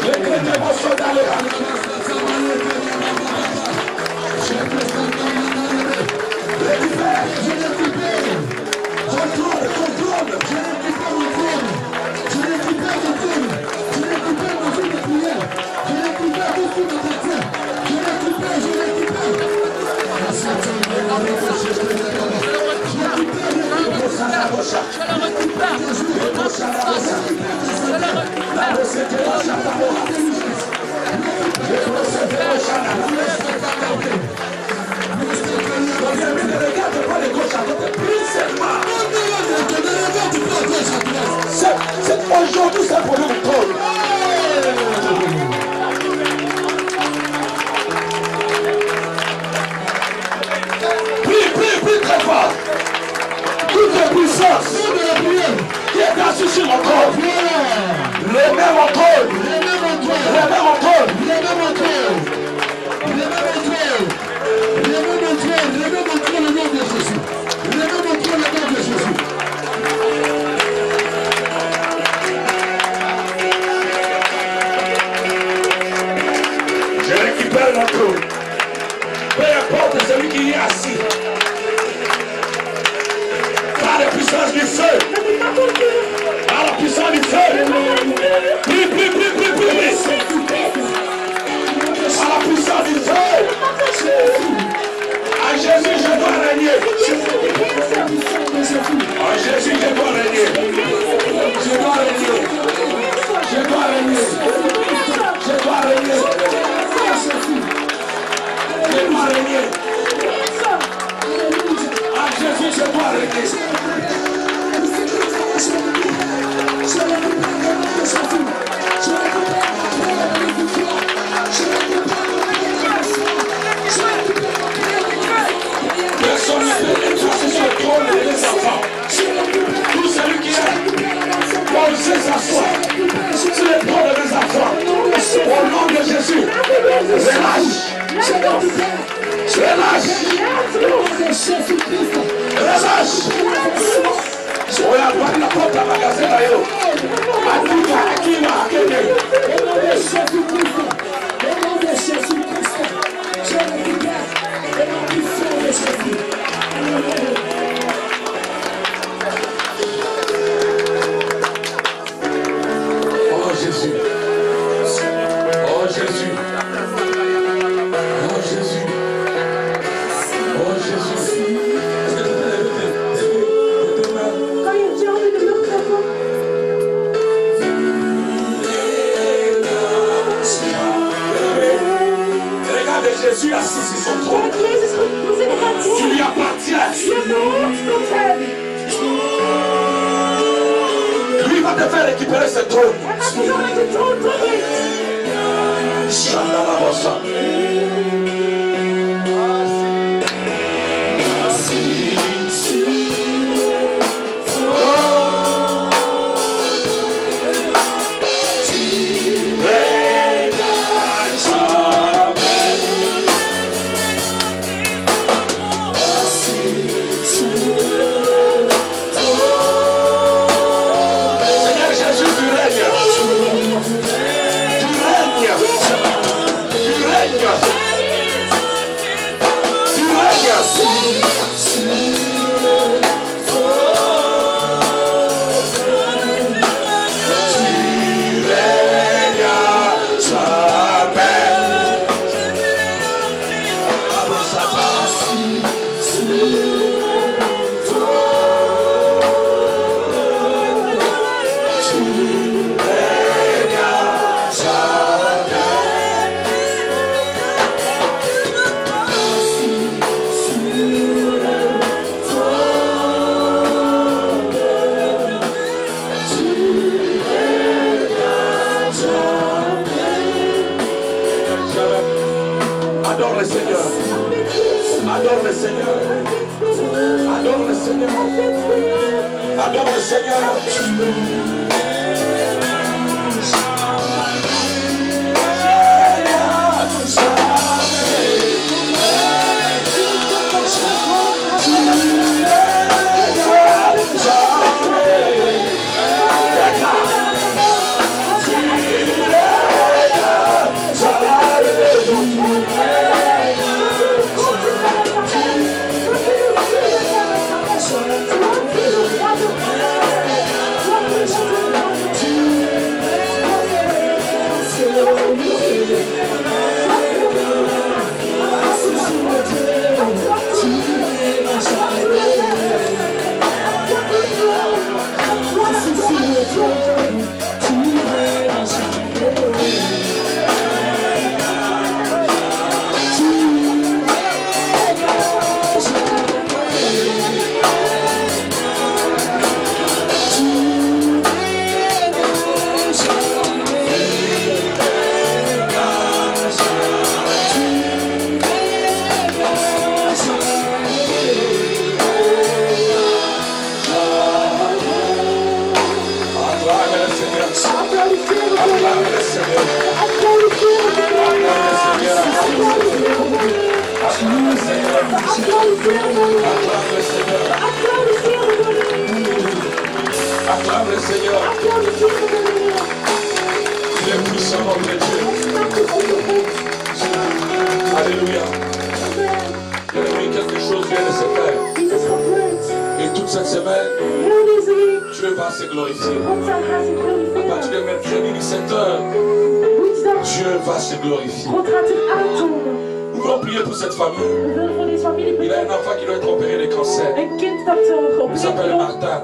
S1: Les chrétiens vont se d'aller. Aujourd'hui, c'est pour le trône. Prie très fort. Toute puissance qui est assis sur mon trône. Remets mon trône. Remets mon trône. Remets mon trône. Remets mon trône. Remets mon trône. Remets mon trône au nom de Jésus. Remets mon trône au nom de Jésus. Je récupère mon trône. Peu importe celui qui est assis. Par la puissance du feu. Par la puissance du feu. Prie. Par la puissance du feu. En Jésus, je dois régner. En Jésus, je dois régner. Je dois régner. Je dois régner. Je dois régner. Je dois régner. En Jésus, je dois régner. Personne ne peut être sur le trône des enfants. Tout celui qui est posé s'asseoir sur le trône des enfants. Au nom de Jésus, relâche. Relâche. Relâche. On a pas la porte à magasin d'ailleurs. À tout à qui m'a accueilli. Au nom de Jésus-Christ. Au nom de Jésus-Christ. Je récupère. Et la puissance de Jésus. Oh Jésus. Oh Jésus. Oh Jésus. Oh Jésus.
S2: Kan je je handen in de lucht trekken?
S1: Regarde Jésus assis sur son trône.
S2: Kijk, Jezus zit op haar
S1: Tu
S2: troon.
S1: lui appartiens.
S2: Je behoort tot hem.
S1: Lui va te faire récupérer ce trône.
S2: Hij gaat je zorgen dat je troon terugbrengt.
S1: Shandalabosa. Seigneur Jésus, tu règnes. Tu règnes. Tu règnes. Adore le Seigneur. Acclame le Seigneur. Il est puissant, notre Dieu. Alléluia. Quelque chose vient de se faire. Et toute cette semaine, Dieu va se glorifier. À partir de mercredi 17h, Dieu va se glorifier. Nous voulons prier pour cette famille. Il a un enfant qui doit être opéré de cancer. Il s'appelle Martin.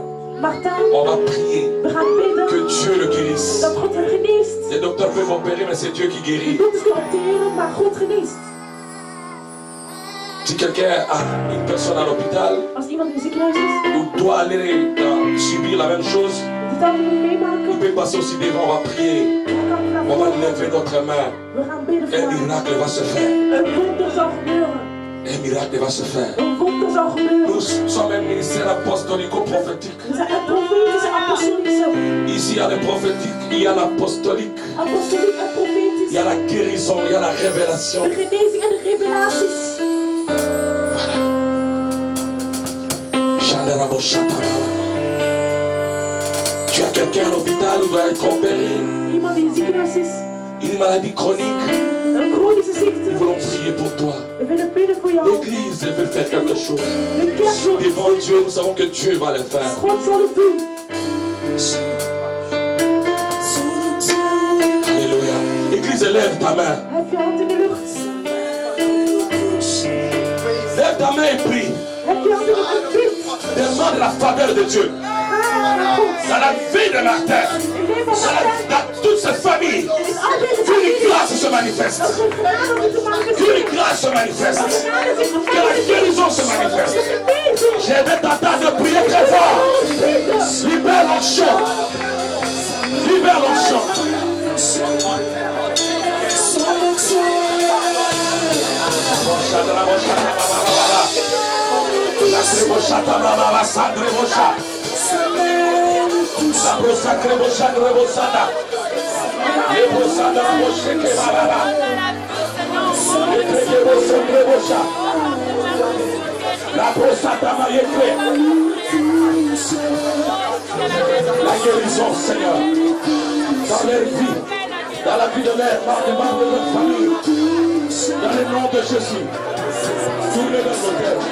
S1: On va prier que Dieu le guérisse. Les docteurs peuvent opérer, mais c'est Dieu qui guérit. Si quelqu'un a une personne à l'hôpital ou doit aller subir la même chose, il peut passer aussi devant. On va prier. On va lever notre main. Un miracle va se faire. Un miracle va se faire. Nous sommes un ministère apostolico-prophétique. Ici, il y a le prophétique, il y a l'apostolique, il y a la guérison, il y a la révélation. Tu as quelqu'un à l'hôpital où doit être opéré. Une maladie chronique. Nous voulons prier pour toi. L'église veut faire quelque chose. Devant Dieu, nous savons que Dieu va le faire. Alléluia. Église, lève ta main. Lève ta main et prie. Demande la faveur de Dieu dans la vie de Martin, dans toute cette famille. Qu'une grâce se manifeste. Qu'une grâce se manifeste. Que la guérison se manifeste. Je vais t'attendre de prier très fort. Libère l'enchant. Libère l'enchant. La guérison, Seigneur, dans leur vie, dans la vie de leur membres de leur famille, dans le nom de Jésus. Tournez dans vos cœurs.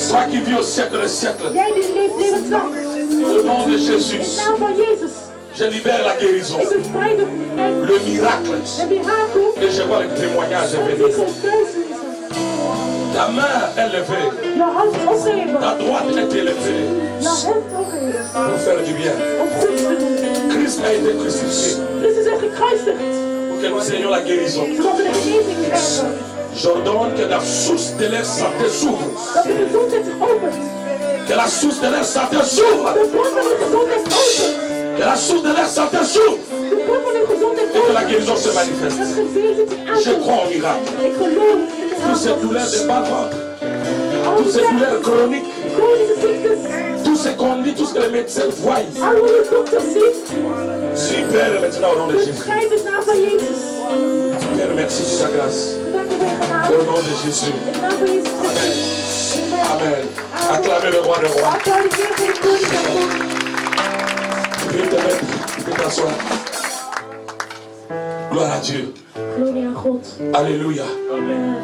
S1: Toi qui vis au siècle des siècles, au nom de Jésus, je libère la guérison, le miracle, et je vois le témoignage venir. Ta main est levée, ta droite est élevée pour faire du bien. Christ a été crucifié pour que nous ayons la guérison. J'ordonne que la source de leur santé s'ouvre. Que la source de leur santé s'ouvre. Que la source de leur santé s'ouvre. Et que la guérison se manifeste. Je crois au miracle. Toutes ces douleurs de bas ventre, toutes ces douleurs chroniques, tout ce qu'on dit, tout ce que les médecins voient. Super maintenant au nom de Jésus. Père, merci sur ta grâce. Au nom de Jésus. Amen. Amen. Acclamez le roi des rois. Tu peux te mettre, tu peux t'asseoir. Gloire à Dieu. Alléluia. Amen.